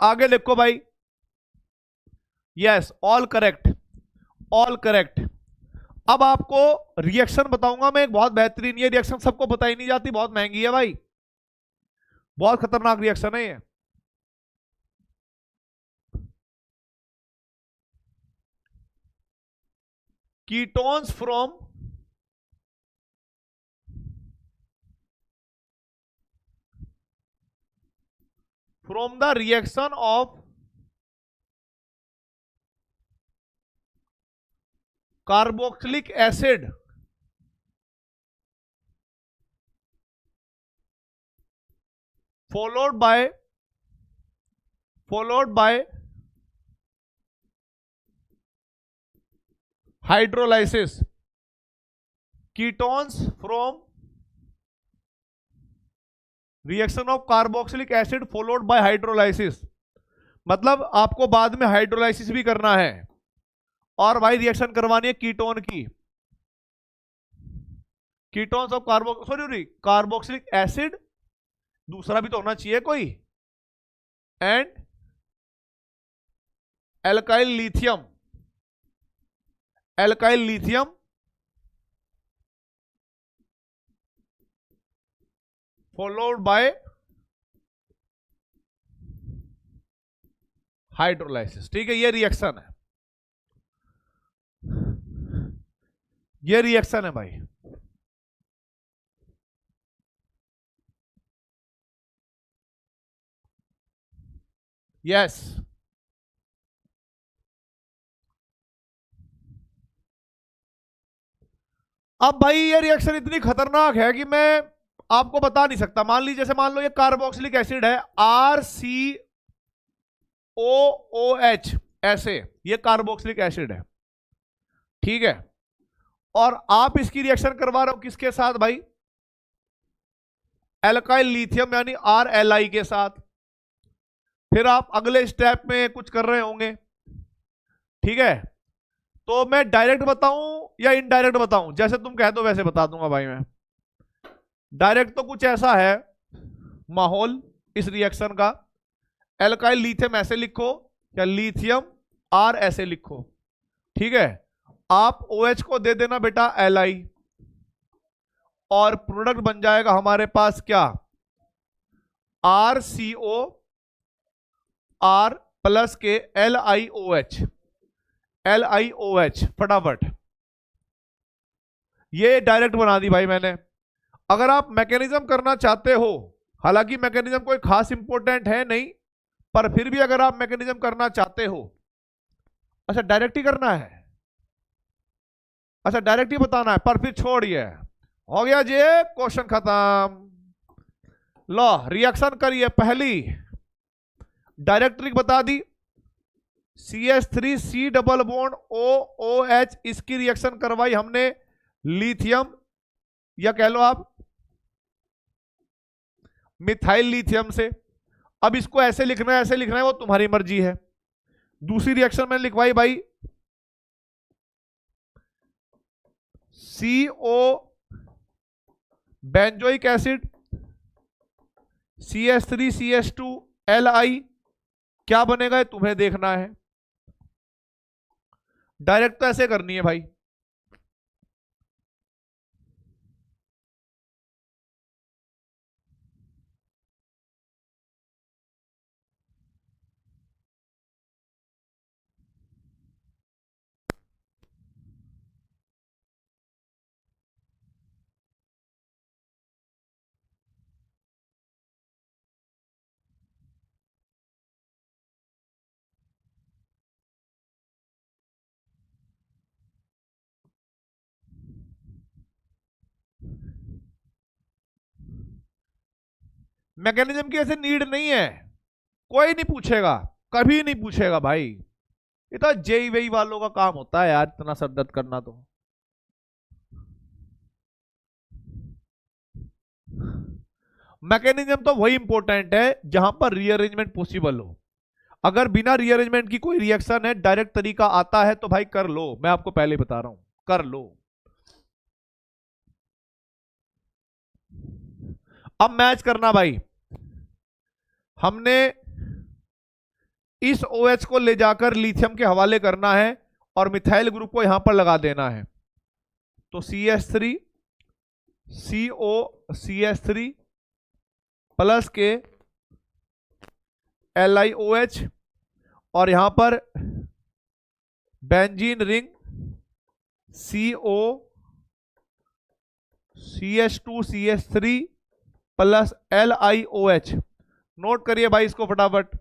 आगे लिखो भाई, yes all correct, all correct. अब आपको रिएक्शन बताऊंगा मैं एक बहुत बेहतरीन, ये रिएक्शन सबको बताई नहीं जाती, बहुत महंगी है भाई, बहुत खतरनाक रिएक्शन है ये। Ketones from the reaction of carboxylic acid followed by hydrolysis, ketones from reaction of carboxylic acid followed by hydrolysis। मतलब आपको बाद में हाइड्रोलाइसिस भी करना है और भाई रिएक्शन करवानी है कीटोन की, कीटोन्स ऑफ कार्बोक्सिलिक एसिड, दूसरा भी तो होना चाहिए कोई, and alkyl lithium followed by hydrolysis. ठीक है, ये रिएक्शन है, ये रिएक्शन है भाई। यस अब भाई ये रिएक्शन इतनी खतरनाक है कि मैं आपको बता नहीं सकता। मान लीजिए, जैसे मान लो ये कार्बोक्सिलिक एसिड है RCOOH, ऐसे ये कार्बोक्सिलिक एसिड है, ठीक है, और आप इसकी रिएक्शन करवा रहे हो किसके साथ भाई? एल्काइल लिथियम यानी RLI के साथ। फिर आप अगले स्टेप में कुछ कर रहे होंगे, ठीक है, तो मैं डायरेक्ट बताऊं या इनडायरेक्ट बताऊं? जैसे तुम कह दो वैसे बता दूंगा भाई मैं। डायरेक्ट तो कुछ ऐसा है माहौल इस रिएक्शन का, एल्काइल लिथियम ऐसे लिखो या लिथियम R ऐसे लिखो, ठीक है, आप OH को दे देना बेटा Li, और प्रोडक्ट बन जाएगा हमारे पास क्या? RCO R प्लस के LiOH फटाफट। ये डायरेक्ट बना दी भाई मैंने। अगर आप मैकेनिज्म करना चाहते हो, हालांकि मैकेनिज्म कोई खास इंपॉर्टेंट है नहीं, पर फिर भी अगर आप मैकेनिज्म करना चाहते हो, अच्छा डायरेक्ट ही करना है, अच्छा डायरेक्ट ही बताना है, पर फिर छोड़िए, हो गया जी, क्वेश्चन खत्म। लो रिएक्शन करिए, पहली डायरेक्ट ट्रिक बता दी, CH3C डबल बॉन्ड OOH, इसकी रिएक्शन करवाई हमने लिथियम या कह लो आप मिथाइल लिथियम से। अब इसको ऐसे लिखना है ऐसे लिखना है वो तुम्हारी मर्जी है। दूसरी रिएक्शन मैंने लिखवाई भाई CO benzoic acid CH3CH2 Li, क्या बनेगा ये तुम्हें देखना है। डायरेक्ट तो ऐसे करनी है भाई। मैकेनिज्म की ऐसे नीड नहीं है, कोई नहीं पूछेगा, कभी नहीं पूछेगा भाई। ये तो जेई वेई वालों का काम होता है यार, इतना सर दर्द करना। तो मैकेनिज्म तो वही इंपॉर्टेंट है जहां पर रीअरेंजमेंट पॉसिबल हो। अगर बिना रीअरेंजमेंट की कोई रिएक्शन है, डायरेक्ट तरीका आता है, तो भाई कर लो, मैं आपको पहले बता रहा हूं, कर लो। अब मैच करना भाई, हमने इस OH को ले जाकर लिथियम के हवाले करना है और मिथाइल ग्रुप को यहां पर लगा देना है। तो CH3 CO CH3 प्लस के LiOH, और यहां पर benzene ring CO CH2 CH3 plus LiOH। Note करिए भाई इसको फटाफट,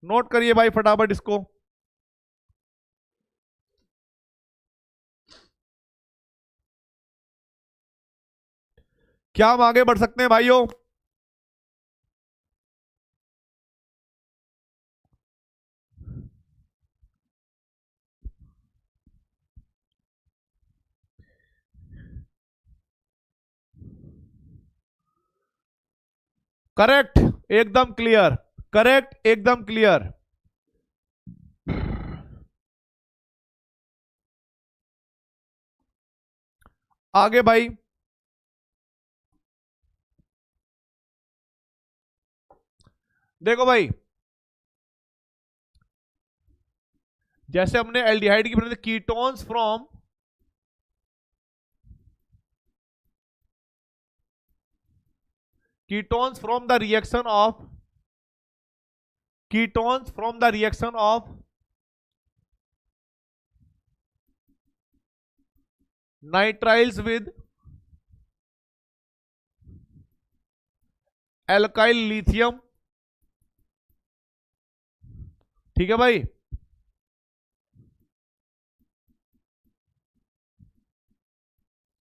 नोट करिए भाई फटाफट इसको। क्या हम आगे बढ़ सकते हैं भाइयों? करेक्ट, एकदम क्लियर, करेक्ट, एकदम क्लियर। आगे भाई, देखो भाई, जैसे हमने एल्डिहाइड की बना ketones from ketones from the reaction of ketones from the reaction of nitriles with alkyl lithium, ठीक है भाई,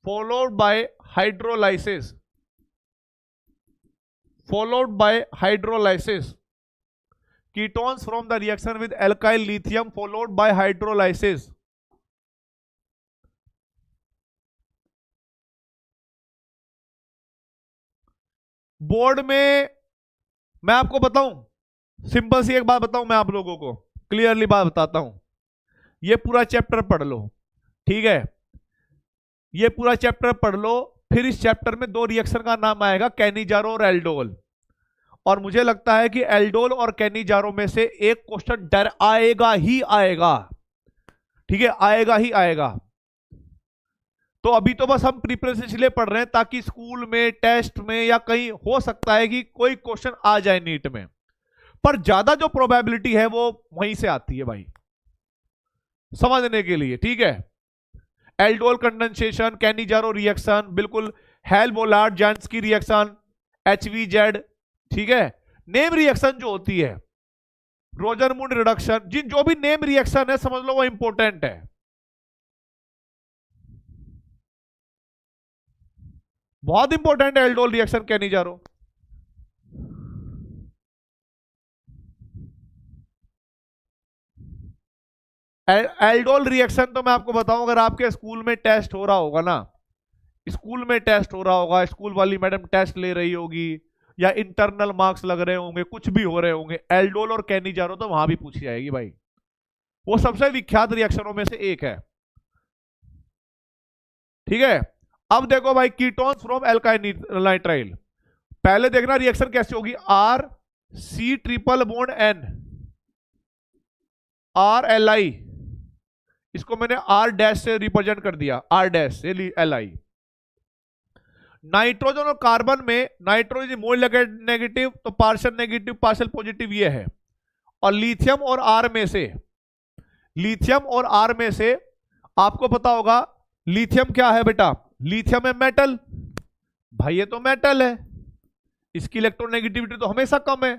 followed by hydrolysis, followed by hydrolysis, ketones from the reaction with alkyl lithium followed by hydrolysis। Board में मैं आपको बताऊं, simple सी एक बात बताऊं मैं आप लोगों को, क्लियरली बात बताता हूं, ये पूरा चैप्टर पढ़ लो, ठीक है, ये पूरा चैप्टर पढ़ लो, फिर इस चैप्टर में दो रिएक्शन का नाम आएगा, कैनिजारो और एल्डोल, और मुझे लगता है कि एल्डोल और कैनिजारो में से एक क्वेश्चन डर आएगा ही आएगा, ठीक है, आएगा ही आएगा। तो अभी तो बस हम प्रिपरेशन इसलिए पढ़ रहे हैं ताकि स्कूल में, टेस्ट में या कहीं हो सकता है कि कोई क्वेश्चन आ जाए नीट में, पर ज्यादा जो प्रोबेबिलिटी है वो वहीं से आती है भाई, समझने के लिए, ठीक है। एल्डोल कंडेंसेशन, कैनिजारो रिएक्शन, बिल्कुल हेल-बोलार्ड जांस्की रिएक्शन, HVZ, ठीक है, नेम रिएक्शन जो होती है, रोजरमूड रिडक्शन, जिन जो भी नेम रिएक्शन है समझ लो वो इंपॉर्टेंट है, बहुत इंपॉर्टेंट है aldol reaction, Cannizzaro. Aldol reaction तो मैं आपको बताऊं, अगर आपके स्कूल में टेस्ट हो रहा होगा ना, स्कूल में टेस्ट हो रहा होगा, स्कूल वाली मैडम टेस्ट ले रही होगी या इंटरनल मार्क्स लग रहे होंगे, कुछ भी हो रहे होंगे, एल्डोल और कैनिजारो तो वहां भी पूछी जाएगी भाई, वो सबसे विख्यात रिएक्शनों में से एक है, ठीक है। अब देखो भाई, कीटोन्स फ्रॉम एल्काइल नाइट्राइल, पहले देखना रिएक्शन कैसे होगी, R≡C≡N RLI, इसको मैंने R' से रिप्रेजेंट कर दिया, R' से LI। नाइट्रोजन और कार्बन में, नाइट्रोजन मोल नेगेटिव तो पार्शियल नेगेटिव पार्शियल पॉजिटिव ये है, और लिथियम और आर में से, लिथियम और आर में से आपको पता होगा लिथियम क्या है बेटा, लिथियम है मेटल, भाई ये तो मेटल है, इसकी इलेक्ट्रोनेगेटिविटी तो हमेशा कम है,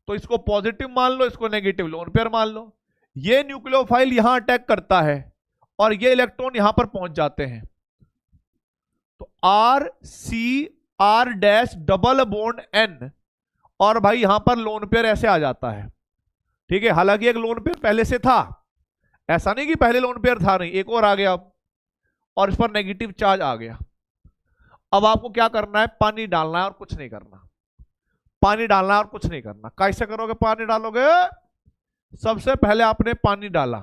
तो इसको पॉजिटिव मान लो, इसको नेगेटिव लोन पेयर मान लो, ये न्यूक्लियोफाइल यहां अटैक करता है और ये इलेक्ट्रॉन यहां पर पहुंच जाते हैं, तो R≡C≡R' और भाई यहां पर लोन पेयर ऐसे आ जाता है, ठीक है, हालांकि एक लोन पेयर पहले से था, ऐसा नहीं कि पहले लोन पेयर था नहीं, एक और आ गया अब, और इस पर नेगेटिव चार्ज आ गया। अब आपको क्या करना है, पानी डालना है और कुछ नहीं करना, पानी डालना है और कुछ नहीं करना। कैसे करोगे पानी डालोगे, सबसे पहले आपने पानी डाला,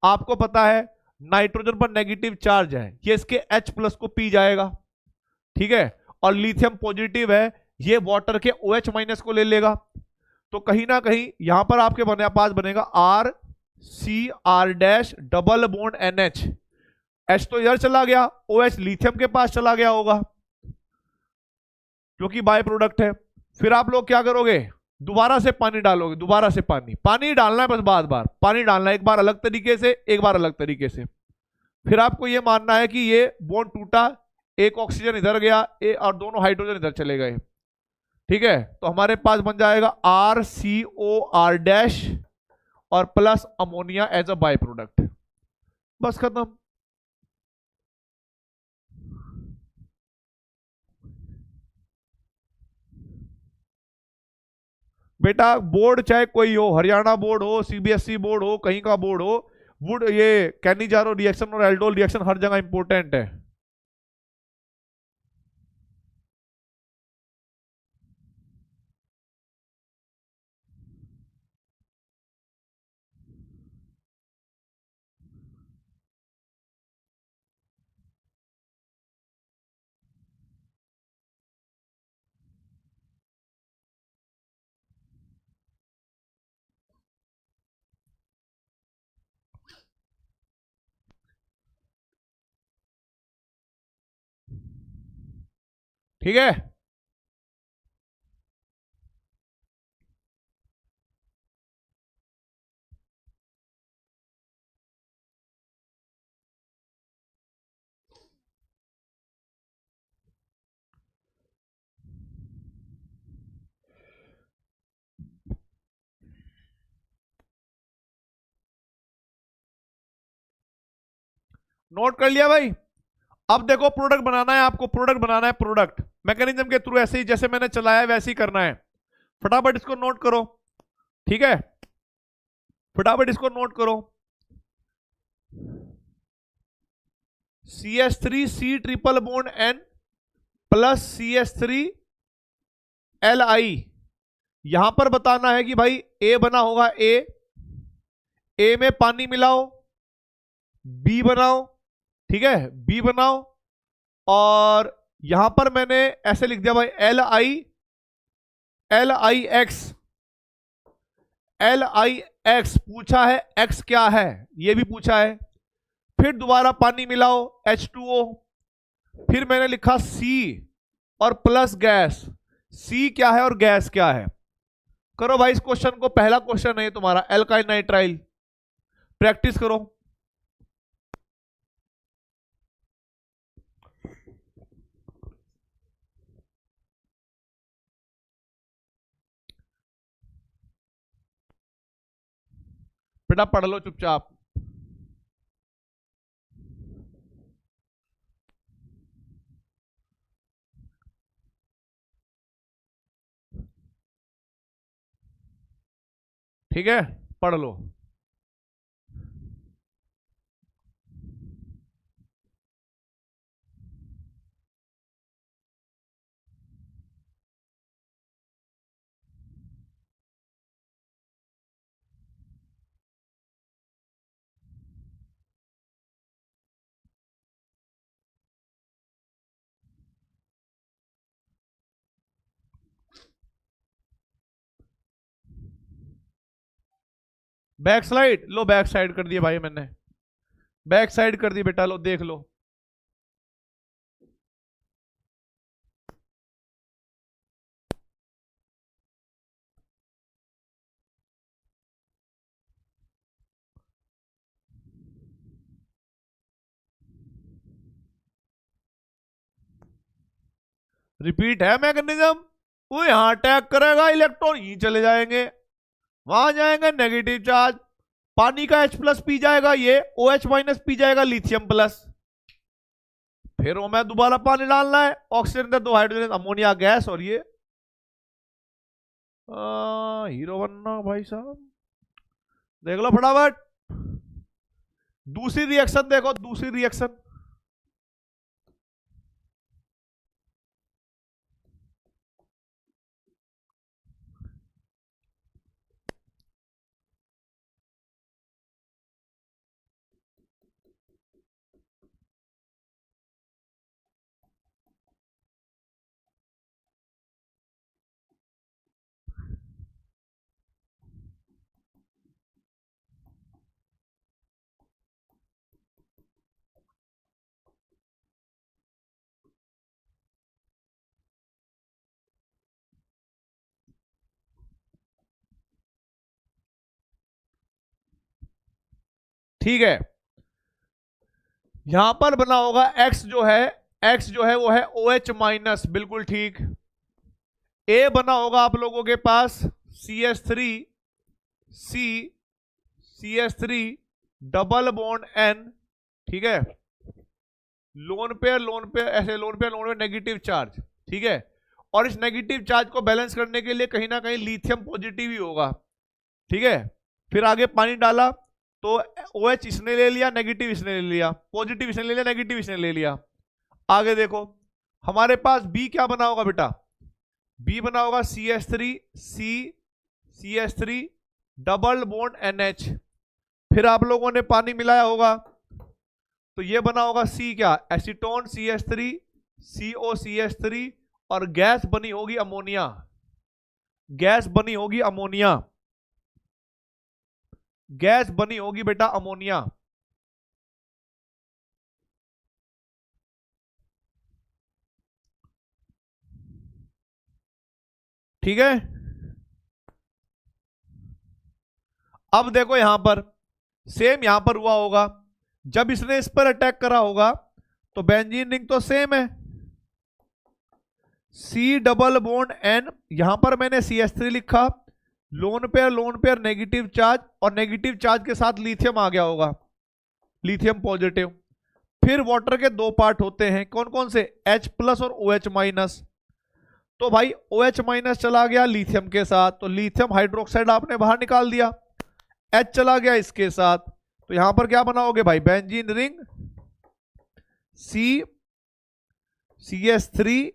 आपको पता है नाइट्रोजन पर नेगेटिव चार्ज है, ये इसके H+ को पी जाएगा, ठीक है, और लिथियम पॉजिटिव है, ये वाटर के OH- को ले लेगा, तो कहीं ना कहीं यहां पर आपके पास बनेगा R≡C≡R' H तो इधर चला गया, OH लिथियम के पास चला गया होगा क्योंकि बाय प्रोडक्ट है। फिर आप लोग क्या करोगे, दोबारा से पानी डालोगे, दोबारा से पानी डालना है, बस बार बार पानी डालना है, एक बार अलग तरीके से, एक बार अलग तरीके से। फिर आपको यह मानना है कि ये बॉन्ड टूटा, एक ऑक्सीजन इधर गया और दोनों हाइड्रोजन इधर चले गए, ठीक है, तो हमारे पास बन जाएगा RCOR' और प्लस ammonia as a by product, बस खत्म। बेटा बोर्ड चाहे कोई हो, हरियाणा बोर्ड हो, CBSE बोर्ड हो, कहीं का बोर्ड हो, वुड ये कैनिजारो रिएक्शन और एल्डोल रिएक्शन हर जगह इंपॉर्टेंट है। ठीक है। नोट कर लिया भाई। अब देखो प्रोडक्ट बनाना है आपको, प्रोडक्ट बनाना है, प्रोडक्ट मैकेनिज्म के थ्रू ऐसे ही जैसे मैंने चलाया है वैसे ही करना है। फटाफट इसको नोट करो, ठीक है, फटाफट इसको नोट करो। CH3 C triple bond N plus CH3Li। यहां पर बताना है कि भाई A बना होगा, A में पानी मिलाओ, B बनाओ, ठीक है, B बनाओ। और यहां पर मैंने ऐसे लिख दिया भाई LiX पूछा है, X क्या है ये भी पूछा है। फिर दोबारा पानी मिलाओ H2O, फिर मैंने लिखा C और प्लस गैस। C क्या है और गैस क्या है। करो भाई इस क्वेश्चन को, पहला क्वेश्चन है तुम्हारा एल्काइल नाइट्राइल, प्रैक्टिस करो। बेटा पढ़ लो चुपचाप। ठीक है, पढ़ लो। बैक साइड लो, बैक साइड कर दिए भाई मैंने, बैक साइड कर दी बेटा, लो देख लो। रिपीट है मैकेनिज्म, वो यहां अटैक करेगा, इलेक्ट्रॉन ही चले जाएंगे, वहां जाएंगे नेगेटिव चार्ज, पानी का H प्लस पी जाएगा, ये OH माइनस पी जाएगा लिथियम प्लस। फिर वो मैं दोबारा पानी डालना है, ऑक्सीजन का 2 हाइड्रोजन, अमोनिया गैस, और ये हीरो बनना भाई साहब। देख लो फटाफट दूसरी रिएक्शन, देखो दूसरी रिएक्शन। ठीक है, यहां पर बना होगा X जो है, X जो है वो है OH माइनस, बिल्कुल ठीक। A बना होगा आप लोगों के पास CH3 C CH3 double bond N, ठीक है, लोन पेयर ऐसे लोन पेयर नेगेटिव चार्ज, ठीक है। और इस नेगेटिव चार्ज को बैलेंस करने के लिए कहीं ना कहीं लिथियम पॉजिटिव ही होगा, ठीक है। फिर आगे पानी डाला तो OH इसने ले लिया, नेगेटिव इसने ले लिया, पॉजिटिव इसने ले लिया, नेगेटिव इसने ले लिया। आगे देखो हमारे पास B क्या बना होगा बेटा, B बना होगा CH3 C CH3 double bond NH। फिर आप लोगों ने पानी मिलाया होगा तो ये बना होगा C क्या, एसीटोन CH3 COCH3, और गैस बनी होगी अमोनिया, गैस बनी होगी अमोनिया, गैस बनी होगी बेटा अमोनिया। ठीक है। अब देखो यहां पर सेम यहां पर हुआ होगा, जब इसने इस पर अटैक करा होगा तो बेंजीन रिंग तो सेम है, सी डबल बॉन्ड एन, यहां पर मैंने CH3 लिखा, लोन पेयर नेगेटिव चार्ज, और नेगेटिव चार्ज के साथ लिथियम आ गया होगा, लिथियम पॉजिटिव। फिर वाटर के दो पार्ट होते हैं, कौन कौन से, H+ और OH-। तो भाई OH- चला गया लिथियम के साथ, तो लिथियम हाइड्रोक्साइड आपने बाहर निकाल दिया, H चला गया इसके साथ, तो यहां पर क्या बनाओगे भाई, benzene ring CH3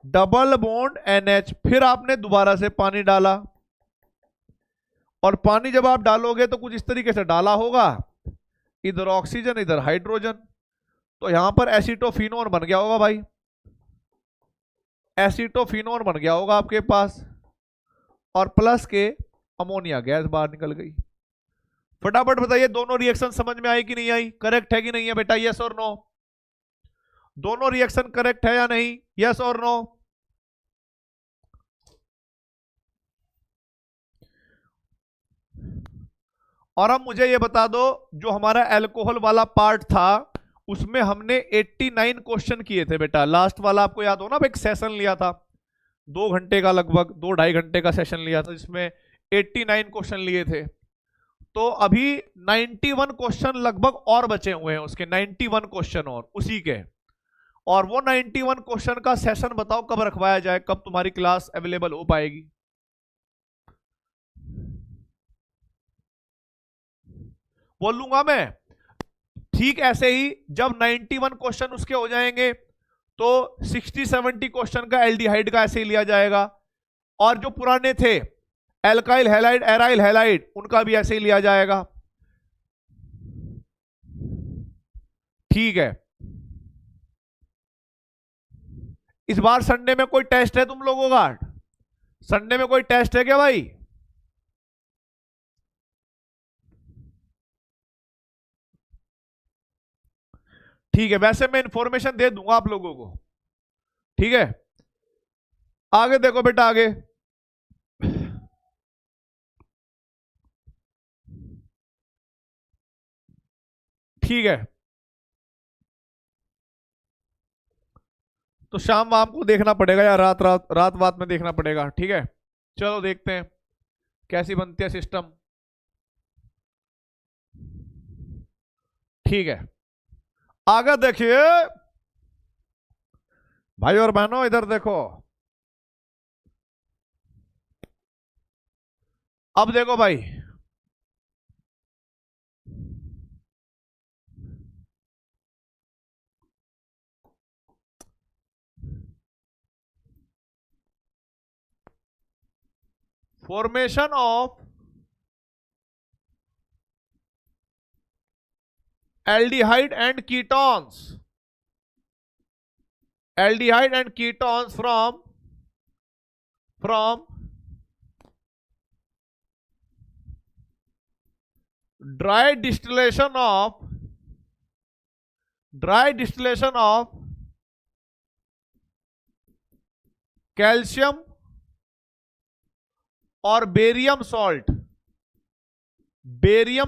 double bond NH। फिर आपने दोबारा से पानी डाला, और पानी जब आप डालोगे तो कुछ इस तरीके से डाला होगा, इधर ऑक्सीजन इधर हाइड्रोजन, तो यहां पर एसीटोफिनोन बन गया होगा भाई, एसीटोफिनोन बन गया होगा आपके पास, और प्लस के अमोनिया गैस बाहर निकल गई। फटाफट बताइए दोनों रिएक्शन समझ में आई कि नहीं आई, करेक्ट है कि नहीं है बेटा, यस और नो, दोनों रिएक्शन करेक्ट है या नहीं, यस और नो। और अब मुझे ये बता दो, जो हमारा अल्कोहल वाला पार्ट था उसमें हमने 89 क्वेश्चन किए थे बेटा, लास्ट वाला आपको याद हो ना, एक सेशन लिया था 2 घंटे का, लगभग 2-2.5 घंटे का सेशन लिया था, जिसमें 89 क्वेश्चन लिए थे। तो अभी 91 क्वेश्चन लगभग और बचे हुए हैं उसके, 91 क्वेश्चन और उसी के, और वो 91 क्वेश्चन का सेशन बताओ कब रखवाया जाए, कब तुम्हारी क्लास अवेलेबल हो पाएगी। बोल लूंगा मैं, ठीक ऐसे ही जब 91 क्वेश्चन उसके हो जाएंगे तो 60-70 क्वेश्चन का एल्डिहाइड का ऐसे ही लिया जाएगा, और जो पुराने थे एल्काइल हैलाइड एराइल हैलाइड उनका भी ऐसे ही लिया जाएगा। ठीक है, इस बार संडे में कोई टेस्ट है तुम लोगों का, संडे में कोई टेस्ट है क्या भाई? ठीक है, वैसे मैं इंफॉर्मेशन दे दूंगा आप लोगों को, ठीक है। आगे देखो बेटा, आगे ठीक है, तो शाम वाम को देखना पड़ेगा या रात रात में देखना पड़ेगा, ठीक है। चलो देखते हैं कैसी बनती है सिस्टम, ठीक है। आगे देखिए भाई और बहनों, इधर देखो, अब देखो भाई, formation of aldehyde and ketones, aldehyde and ketones from dry distillation of calcium और barium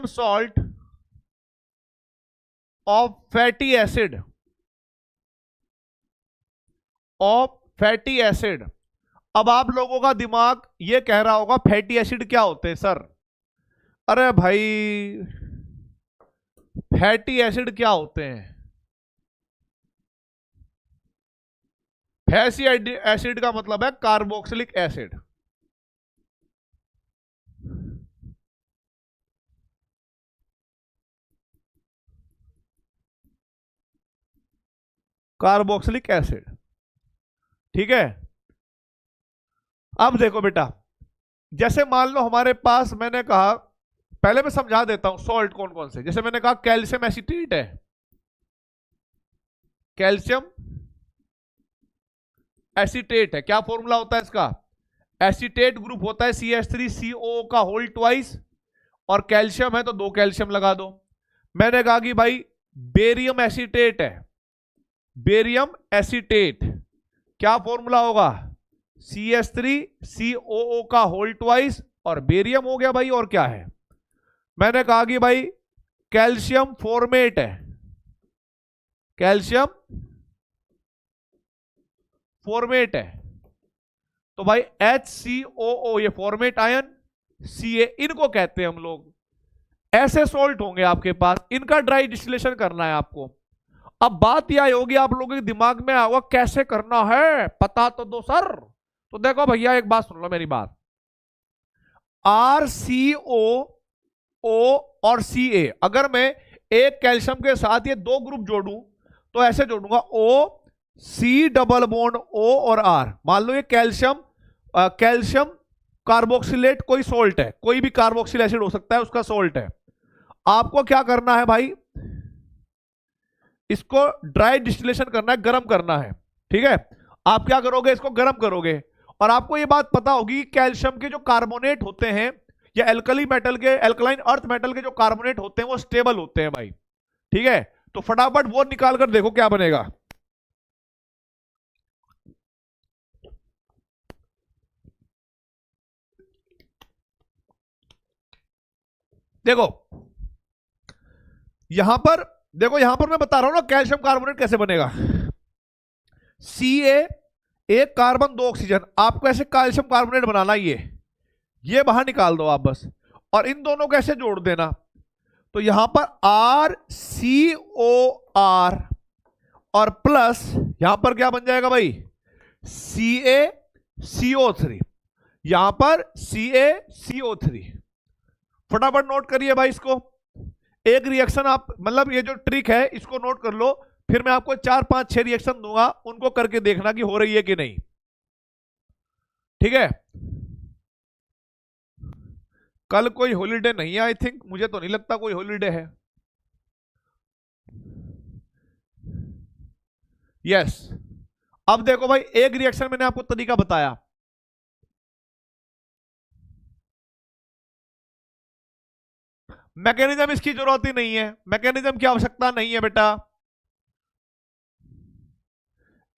salt of fatty acid. अब आप लोगों का दिमाग ये कह रहा होगा फैटी एसिड क्या होते हैं सर? अरे भाई फैटी एसिड क्या होते हैं? फैटी एसिड का मतलब है कार्बोक्सिलिक एसिड। कार्बोक्सिलिक एसिड, ठीक है। अब देखो बेटा, जैसे मान लो हमारे पास, मैंने कहा, पहले मैं समझा देता हूं सॉल्ट कौन कौन से। जैसे मैंने कहा कैल्शियम एसीटेट है, कैल्शियम एसीटेट है, क्या फॉर्मूला होता है इसका? एसीटेट ग्रुप होता है CH3CO का होल ट्वाइस, और कैल्शियम है तो 2 कैल्शियम लगा दो। मैंने कहा कि भाई बेरियम एसीटेट है, बेरियम एसीटेट क्या फॉर्मूला होगा? CH3COO का होल ट्वाइस और बेरियम हो गया भाई। और क्या है, मैंने कहा कि भाई कैल्शियम फॉर्मेट है, कैल्शियम फॉर्मेट है। तो भाई HCOO ये फॉर्मेट आयन, Ca इनको कहते हैं हम लोग। ऐसे सोल्ट होंगे आपके पास, इनका ड्राई डिस्टिलेशन करना है आपको। अब बात यह होगी आप लोगों के दिमाग में आएगा कैसे करना है, पता तो दो सर। तो देखो भैया एक बात सुन लो मेरी बात, RCOO और Ca, अगर मैं एक कैल्शियम के साथ ये दो ग्रुप जोड़ूं तो ऐसे जोड़ूंगा O C double bond O और R। मान लो ये कैल्शियम कार्बोक्सिलेट कोई सोल्ट है, कोई भी कार्बोक्सिल एसिड हो सकता है, उसका सोल्ट है। आपको क्या करना है भाई, इसको ड्राई डिस्टिलेशन करना है, गर्म करना है। ठीक है, आप क्या करोगे, इसको गर्म करोगे। और आपको ये बात पता होगी कैल्शियम के जो कार्बोनेट होते हैं या एल्कलाइन अर्थ मेटल के जो कार्बोनेट होते हैं वो स्टेबल होते हैं भाई। ठीक है, तो फटाफट वो निकाल कर देखो क्या बनेगा। देखो यहां पर, देखो यहां पर मैं बता रहा हूं ना कैल्शियम कार्बोनेट कैसे बनेगा। Ca एक कार्बन दो ऑक्सीजन, आपको ऐसे कैल्शियम कार्बोनेट बनाना, ये बाहर निकाल दो आप बस, और इन दोनों को ऐसे जोड़ देना। तो यहां पर RCOR और प्लस यहां पर क्या बन जाएगा भाई, CaCO3, यहां पर CaCO3। फटाफट नोट करिए भाई इसको। एक रिएक्शन आप, मतलब ये जो ट्रिक है इसको नोट कर लो, फिर मैं आपको 4 5 6 रिएक्शन दूंगा, उनको करके देखना कि हो रही है कि नहीं। ठीक है, कल कोई हॉलीडे नहीं है, आई थिंक, मुझे तो नहीं लगता कोई हॉलीडे है। यस, अब देखो भाई एक रिएक्शन मैंने आपको तरीका बताया, मैकेनिज्म इसकी जरूरत ही नहीं है, मैकेनिज्म की आवश्यकता नहीं है बेटा,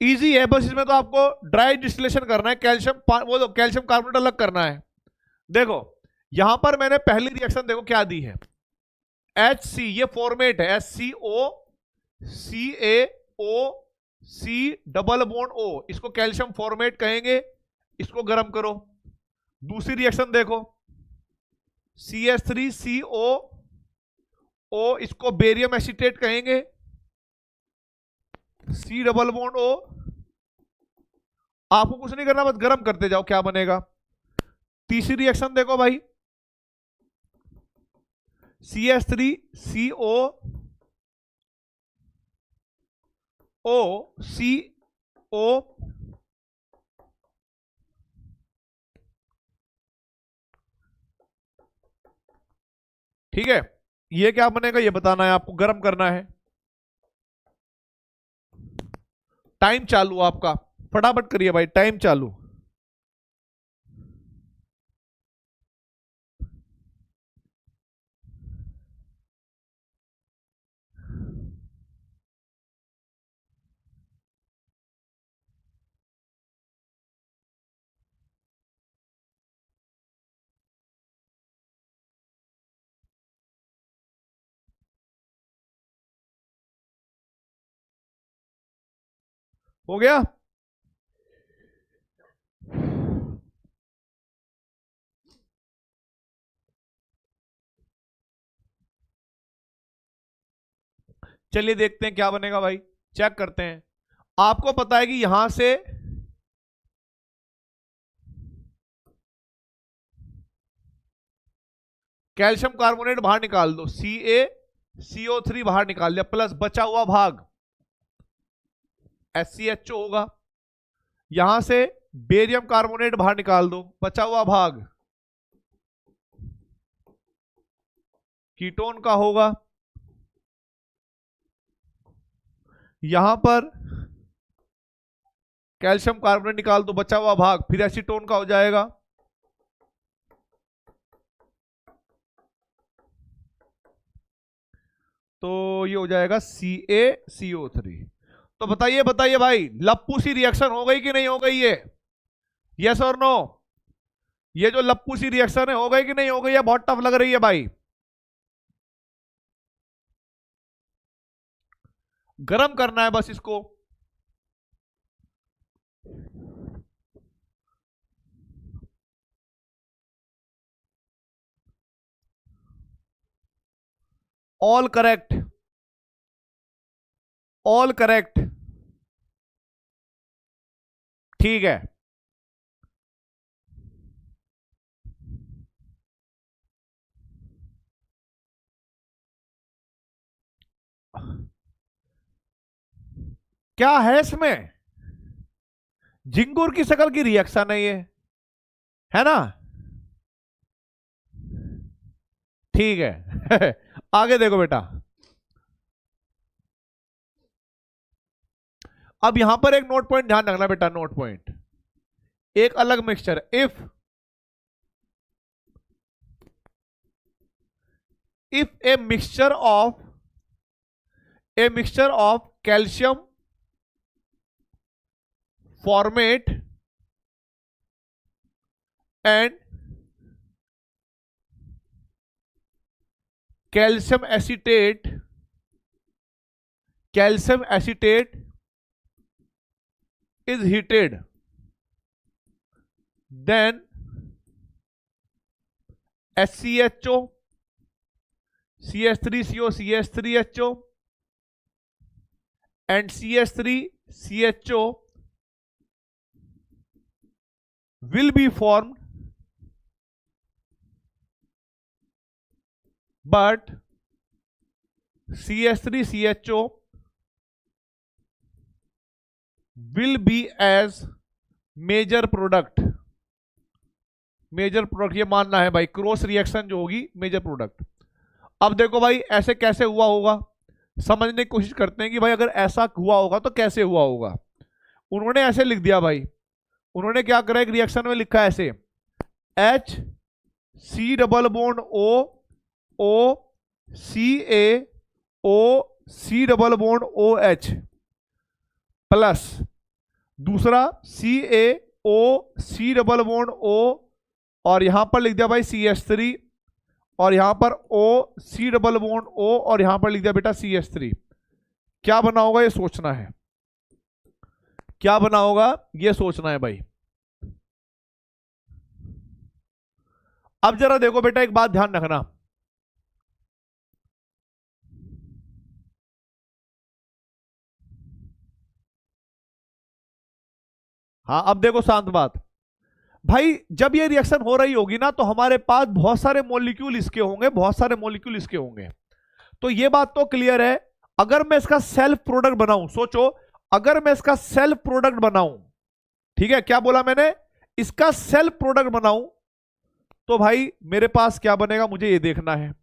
इजी है। बस इसमें तो आपको ड्राई डिस्टिलेशन करना है, वो कैल्शियम कार्बोनेट अलग करना है। देखो यहां पर मैंने पहली रिएक्शन देखो क्या दी है, HC ये फॉर्मेट है, HCO CaO C double bond O, इसको कैल्शियम फॉर्मेट कहेंगे, इसको गर्म करो। दूसरी रिएक्शन देखो CH3CO O, इसको बेरियम एसीटेट कहेंगे, C डबल बॉन्ड O। आपको कुछ नहीं करना, बस गर्म करते जाओ, क्या बनेगा। तीसरी रिएक्शन देखो भाई, CH3CO CO, ठीक है, ये क्या बनेगा ये बताना है आपको, गर्म करना है। टाइम चालू आपका, फटाफट करिए भाई, टाइम चालू। हो गया, चलिए देखते हैं क्या बनेगा भाई, चेक करते हैं। आपको पता है कि यहां से कैल्शियम कार्बोनेट बाहर निकाल दो, CaCO3 बाहर निकाल दिया, प्लस बचा हुआ भाग HCHO होगा। यहां से बेरियम कार्बोनेट बाहर निकाल दो, बचा हुआ भाग कीटोन का होगा। यहां पर कैल्शियम कार्बोनेट निकाल दो, बचा हुआ भाग फिर एसीटोन का हो जाएगा। तो ये हो जाएगा CaCO3। तो बताइए बताइए भाई, लप्पू सी रिएक्शन हो गई कि नहीं हो गई? यस और नो? ये जो लप्पू सी रिएक्शन है, हो गई कि नहीं हो गई? है बहुत टफ लग रही है भाई। गरम करना है बस इसको। ऑल करेक्ट, ऑल करेक्ट, ठीक है। क्या है इसमें? झिंगुर की शक्ल की रिएक्शन है ये, है ना? ठीक है। आगे देखो बेटा, अब यहां पर एक नोट पॉइंट ध्यान रखना बेटा, नोट पॉइंट। एक अलग mixture, if a mixture of calcium formate and calcium acetate is heated, then HCHO, CH3CO, CH3HO and CH3CHO will be formed, but CH3CHO will be as major product. Major product ये मानना है भाई, cross reaction जो होगी major product. अब देखो भाई ऐसे कैसे हुआ होगा, समझने की कोशिश करते हैं कि भाई अगर ऐसा हुआ होगा तो कैसे हुआ होगा। उन्होंने ऐसे लिख दिया भाई, उन्होंने क्या करा, एक रिएक्शन में लिखा ऐसे, H C double bond O C A O C double bond OH plus दूसरा CaO C double bond O और यहां पर लिख दिया भाई CH3 और यहां पर O C double bond O और यहां पर लिख दिया बेटा CH3। क्या बना होगा ये सोचना है, क्या बना होगा ये सोचना है भाई। अब जरा देखो बेटा, एक बात ध्यान रखना, हाँ अब देखो शांत बात भाई, जब ये रिएक्शन हो रही होगी ना तो हमारे पास बहुत सारे मॉलिक्यूल इसके होंगे, बहुत सारे मॉलिक्यूल इसके होंगे। तो ये बात तो क्लियर है, अगर मैं इसका सेल्फ प्रोडक्ट बनाऊं, सोचो अगर मैं इसका सेल्फ प्रोडक्ट बनाऊं, ठीक है, क्या बोला मैंने, इसका सेल्फ प्रोडक्ट बनाऊं, तो भाई मेरे पास क्या बनेगा मुझे ये देखना है।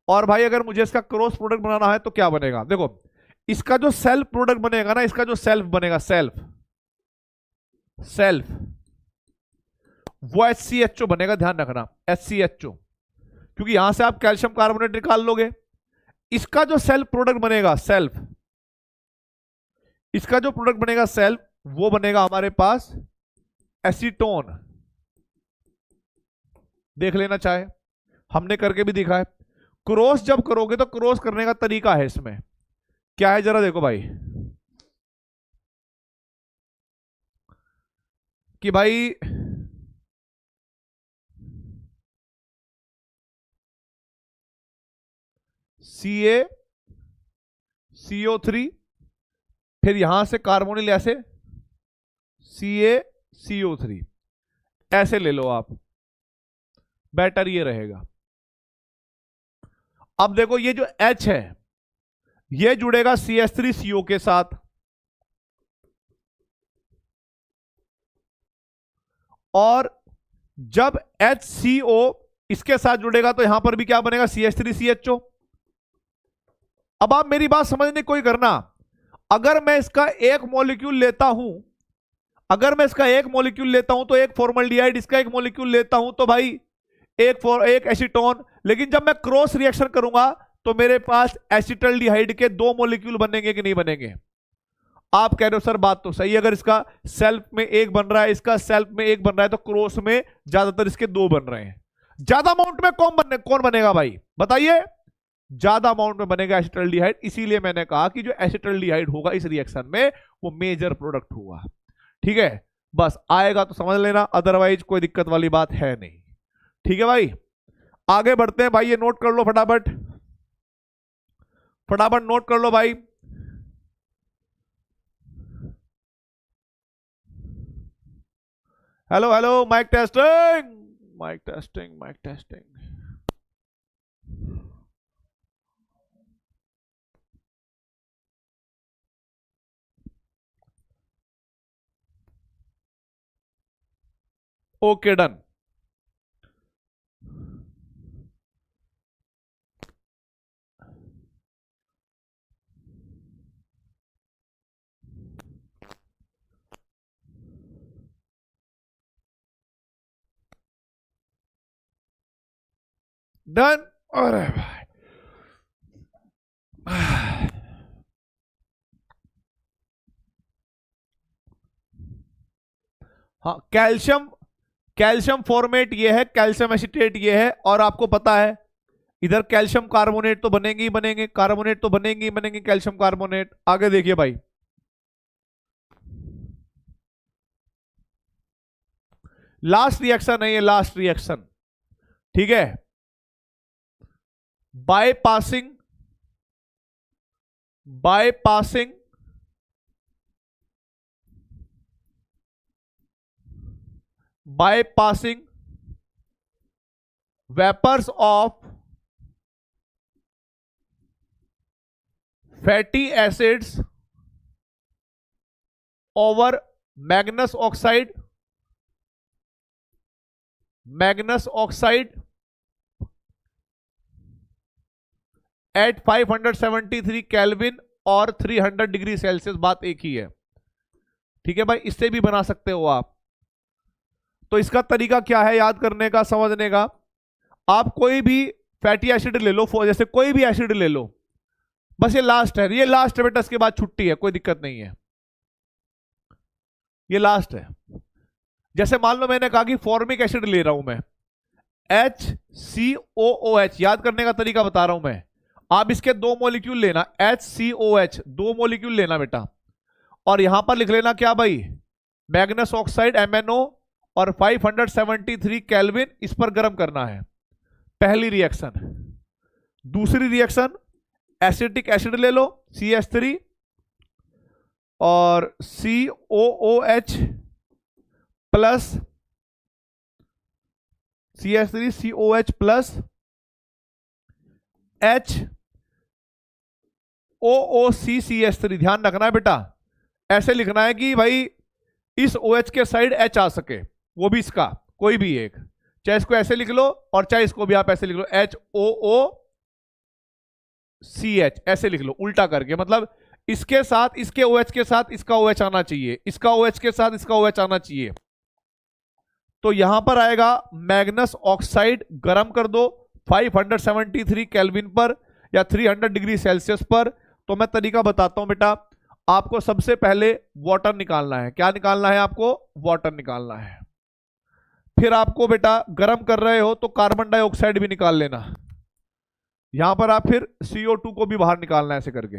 और भाई अगर मुझे इसका क्रॉस प्रोडक्ट बनाना है तो क्या बनेगा, देखो इसका जो सेल्फ प्रोडक्ट बनेगा ना, इसका जो सेल्फ बनेगा, सेल्फ वो HCHO बनेगा, ध्यान रखना HCHO, क्योंकि यहां से आप कैल्शियम कार्बोनेट निकाल लोगे। इसका जो सेल्फ प्रोडक्ट बनेगा, इसका जो प्रोडक्ट बनेगा सेल्फ, वो बनेगा हमारे पास एसीटोन। देख लेना चाहे, हमने करके भी दिखा है। क्रॉस जब करोगे तो क्रॉस करने का तरीका है इसमें, क्या है जरा देखो भाई, कि भाई CaCO3 फिर यहां से कार्बोनिल ऐसे CaCO3 ऐसे ले लो आप, बेटर ये रहेगा। अब देखो ये जो H है ये जुड़ेगा CH3CO के साथ, और जब HCO इसके साथ जुड़ेगा तो यहां पर भी क्या बनेगा, CH3CHO। अब आप मेरी बात समझने की कोई करना, अगर मैं इसका एक मॉलिक्यूल लेता हूं, अगर मैं इसका एक मॉलिक्यूल लेता हूं तो एक फॉर्मल्डिहाइड, इसका एक मॉलिक्यूल लेता हूं तो भाई एक एसीटोन, लेकिन जब मैं क्रॉस रिएक्शन करूंगा तो मेरे पास एसिटल्डिहाइड के दो मॉलिक्यूल बनेंगे कि नहीं बनेंगे। आप कह रहे हो सर बात तो सही है, अगर इसका सेल्फ में एक बन रहा है, इसका सेल्फ में एक बन रहा है, तो क्रॉस में ज्यादातर इसके दो बन रहे हैं। ज्यादा अमाउंट में कौन बनेगा भाई बताइए? ज्यादा अमाउंट में बनेगा एसिटल्डिहाइड। इसीलिए मैंने कहा कि जो एसिटल्डिहाइड होगा इस रिएक्शन में वो मेजर प्रोडक्ट होगा। ठीक है, बस आएगा तो समझ लेना, अदरवाइज कोई दिक्कत वाली बात है नहीं। ठीक है भाई, आगे बढ़ते हैं भाई। ये नोट कर लो फटाफट, फटाफट नोट कर लो भाई। Hello hello, mic testing, mic testing, mic testing. Okay done. Done. अरे भाई हाँ, कैल्शियम, कैल्शियम फॉर्मेट ये है, कैल्शियम एसिटेट ये है, और आपको पता है इधर कैल्शियम कार्बोनेट तो बनेंगे ही बनेंगे, कार्बोनेट तो बनेंगे ही बनेंगे, कैल्शियम कार्बोनेट। आगे देखिए भाई, लास्ट रिएक्शन है ये, लास्ट रिएक्शन। ठीक है, bypassing, bypassing bypassing vapors of fatty acids over manganese oxide, manganese oxide at 573 kelvin और 300 डिग्री सेल्सियस। बात एक ही है। ठीक है भाई, इससे भी बना सकते हो आप। तो इसका तरीका क्या है याद करने का, समझने का? आप कोई भी फैटी एसिड ले लो, जैसे कोई भी एसिड ले लो, बस ये लास्ट है, ये लास्ट है बेटा, इसके बाद छुट्टी है, कोई दिक्कत नहीं है, ये लास्ट है। जैसे मान लो मैंने कहा कि फॉर्मिक एसिड ले रहा हूं मैं, HCOOH, याद करने का तरीका बता रहा हूं मैं। आप इसके दो मॉलिक्यूल लेना, HCOH, दो मॉलिक्यूल लेना बेटा, और यहां पर लिख लेना क्या भाई, मैग्नेस ऑक्साइड MnO, और 573 केल्विन इस पर गर्म करना है। पहली रिएक्शन। दूसरी रिएक्शन, एसिटिक एसिड ले लो CH3 और COOH plus CH3 COH plus HOOC CH3। ध्यान रखना है बेटा, ऐसे लिखना है कि भाई इस OH के साइड H आ सके, वो भी इसका कोई भी एक, चाहे इसको ऐसे लिख लो और चाहे इसको भी आप ऐसे लिख लो, HOOCH ऐसे लिख लो उल्टा करके, मतलब इसके साथ इसके OH के साथ इसका OH आना चाहिए, इसका OH के साथ इसका OH आना चाहिए। तो यहां पर आएगा मैग्नेस ऑक्साइड, गर्म कर दो 573 केल्विन पर या 300 डिग्री सेल्सियस पर। तो मैं तरीका बताता हूं बेटा, आपको सबसे पहले वाटर निकालना है। क्या निकालना है आपको? वाटर निकालना है। फिर आपको बेटा गर्म कर रहे हो तो कार्बन डाइऑक्साइड भी निकाल लेना, यहां पर आप फिर CO2 को भी बाहर निकालना है ऐसे करके।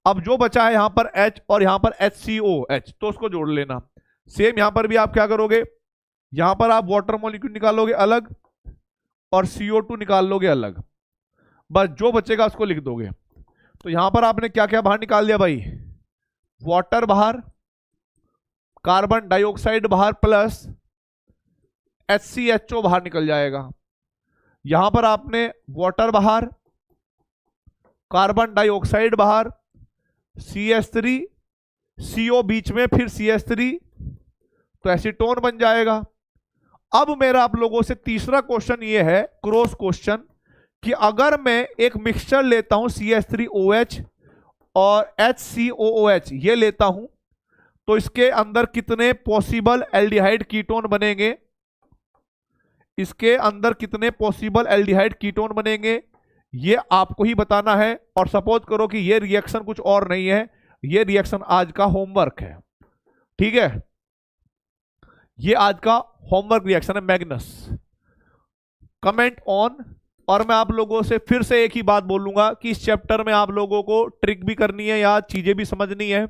अब जो बचा है यहां पर H और यहां पर HCOH, तो उसको जोड़ लेना। सेम यहां पर भी आप क्या करोगे, यहां पर आप वाटर मॉलिक्यूल निकालोगे अलग और CO2 निकाल लोगे अलग, बस जो बचेगा उसको लिख दोगे। तो यहां पर आपने क्या क्या बाहर निकाल दिया भाई, वाटर बाहर, कार्बन डाइऑक्साइड बाहर, प्लस HCHO बाहर निकल जाएगा। यहां पर आपने वाटर बाहर, कार्बन डाइऑक्साइड बाहर, CH3, CO बीच में, फिर CH3, तो एसीटोन बन जाएगा। अब मेरा आप लोगों से तीसरा क्वेश्चन ये है, क्रॉस क्वेश्चन, कि अगर मैं एक मिक्सचर लेता हूं CH3OH और HCOOH ये लेता हूं, तो इसके अंदर कितने पॉसिबल एल्डिहाइड कीटोन बनेंगे, इसके अंदर कितने पॉसिबल एल्डिहाइड कीटोन बनेंगे, ये आपको ही बताना है। और सपोज करो कि ये रिएक्शन कुछ और नहीं है, ये रिएक्शन आज का होमवर्क है, ठीक है, ये आज का होमवर्क रिएक्शन है मैग्नस। Comment on. और मैं आप लोगों से फिर से एक ही बात बोलूंगा कि इस चैप्टर में आप लोगों को ट्रिक भी करनी है या चीजें भी समझनी है,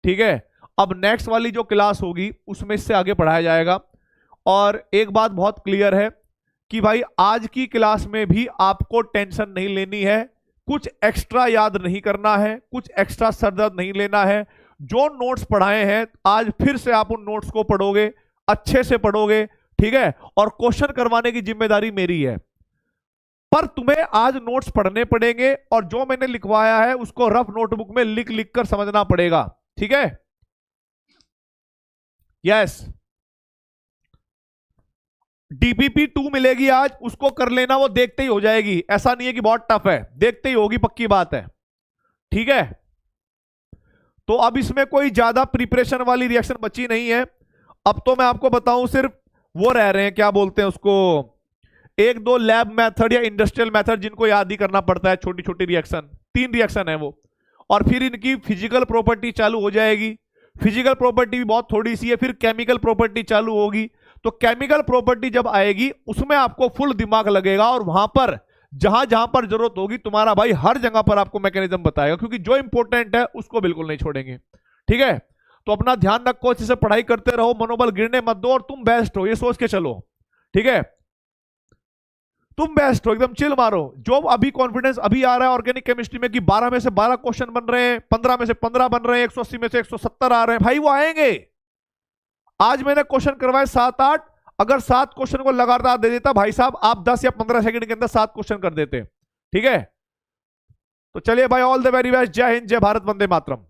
ठीक है। अब नेक्स्ट वाली जो क्लास होगी उसमें इससे आगे पढ़ाया जाएगा। और एक बात बहुत क्लियर है कि भाई आज की क्लास में भी आपको टेंशन नहीं लेनी है, कुछ एक्स्ट्रा याद नहीं करना है, कुछ एक्स्ट्रा सरदर्द नहीं लेना है। जो नोट्स पढ़ाए हैं आज फिर से आप उन नोट्स को पढ़ोगे, अच्छे से पढ़ोगे, ठीक है। और क्वेश्चन करवाने की जिम्मेदारी मेरी है, पर तुम्हें आज नोट्स पढ़ने पड़ेंगे और जो मैंने लिखवाया है उसको रफ नोटबुक में लिख लिख कर समझना पड़ेगा, ठीक है। यस, डीपीपी 2 मिलेगी आज, उसको कर लेना, वो देखते ही हो जाएगी, ऐसा नहीं है कि बहुत टफ है, देखते ही होगी, पक्की बात है, ठीक है। तो अब इसमें कोई ज्यादा प्रिपरेशन वाली रिएक्शन बची नहीं है। अब तो मैं आपको बताऊं सिर्फ वो रह रहे हैं, क्या बोलते हैं उसको, एक दो लैब मेथड या इंडस्ट्रियल मेथड जिनको याद ही करना पड़ता है, छोटी छोटी रिएक्शन, 3 रिएक्शन है वो। और फिर इनकी फिजिकल प्रॉपर्टी चालू हो जाएगी। फिजिकल प्रॉपर्टी भी बहुत थोड़ी सी है, फिर केमिकल प्रॉपर्टी चालू होगी। तो केमिकल प्रॉपर्टी जब आएगी उसमें आपको फुल दिमाग लगेगा और वहां पर जहां जहां पर जरूरत होगी तुम्हारा भाई हर जगह पर आपको मैकेनिज्म बताएगा, क्योंकि जो इंपॉर्टेंट है उसको बिल्कुल नहीं छोड़ेंगे, ठीक है। तो अपना ध्यान रखो, अच्छे से पढ़ाई करते रहो, मनोबल गिरने मत दो और तुम बेस्ट हो ये सोच के चलो, ठीक है। तुम बेस्ट हो, एकदम चिल मारो। जो अभी कॉन्फिडेंस अभी आ रहा है ऑर्गेनिक केमिस्ट्री में कि 12 में से 12 क्वेश्चन बन रहे हैं, 15 में से 15 बन रहे हैं, 180 में से 170 आ रहे हैं, भाई वो आएंगे। आज मैंने क्वेश्चन करवाए 7-8, अगर 7 क्वेश्चन को लगातार दे देता भाई साहब, आप 10 या 15 सेकंड के अंदर 7 क्वेश्चन कर देते, ठीक है। तो चलिए भाई, ऑल द वेरी बेस्ट, जय हिंद, जय भारत, वंदे मातरम।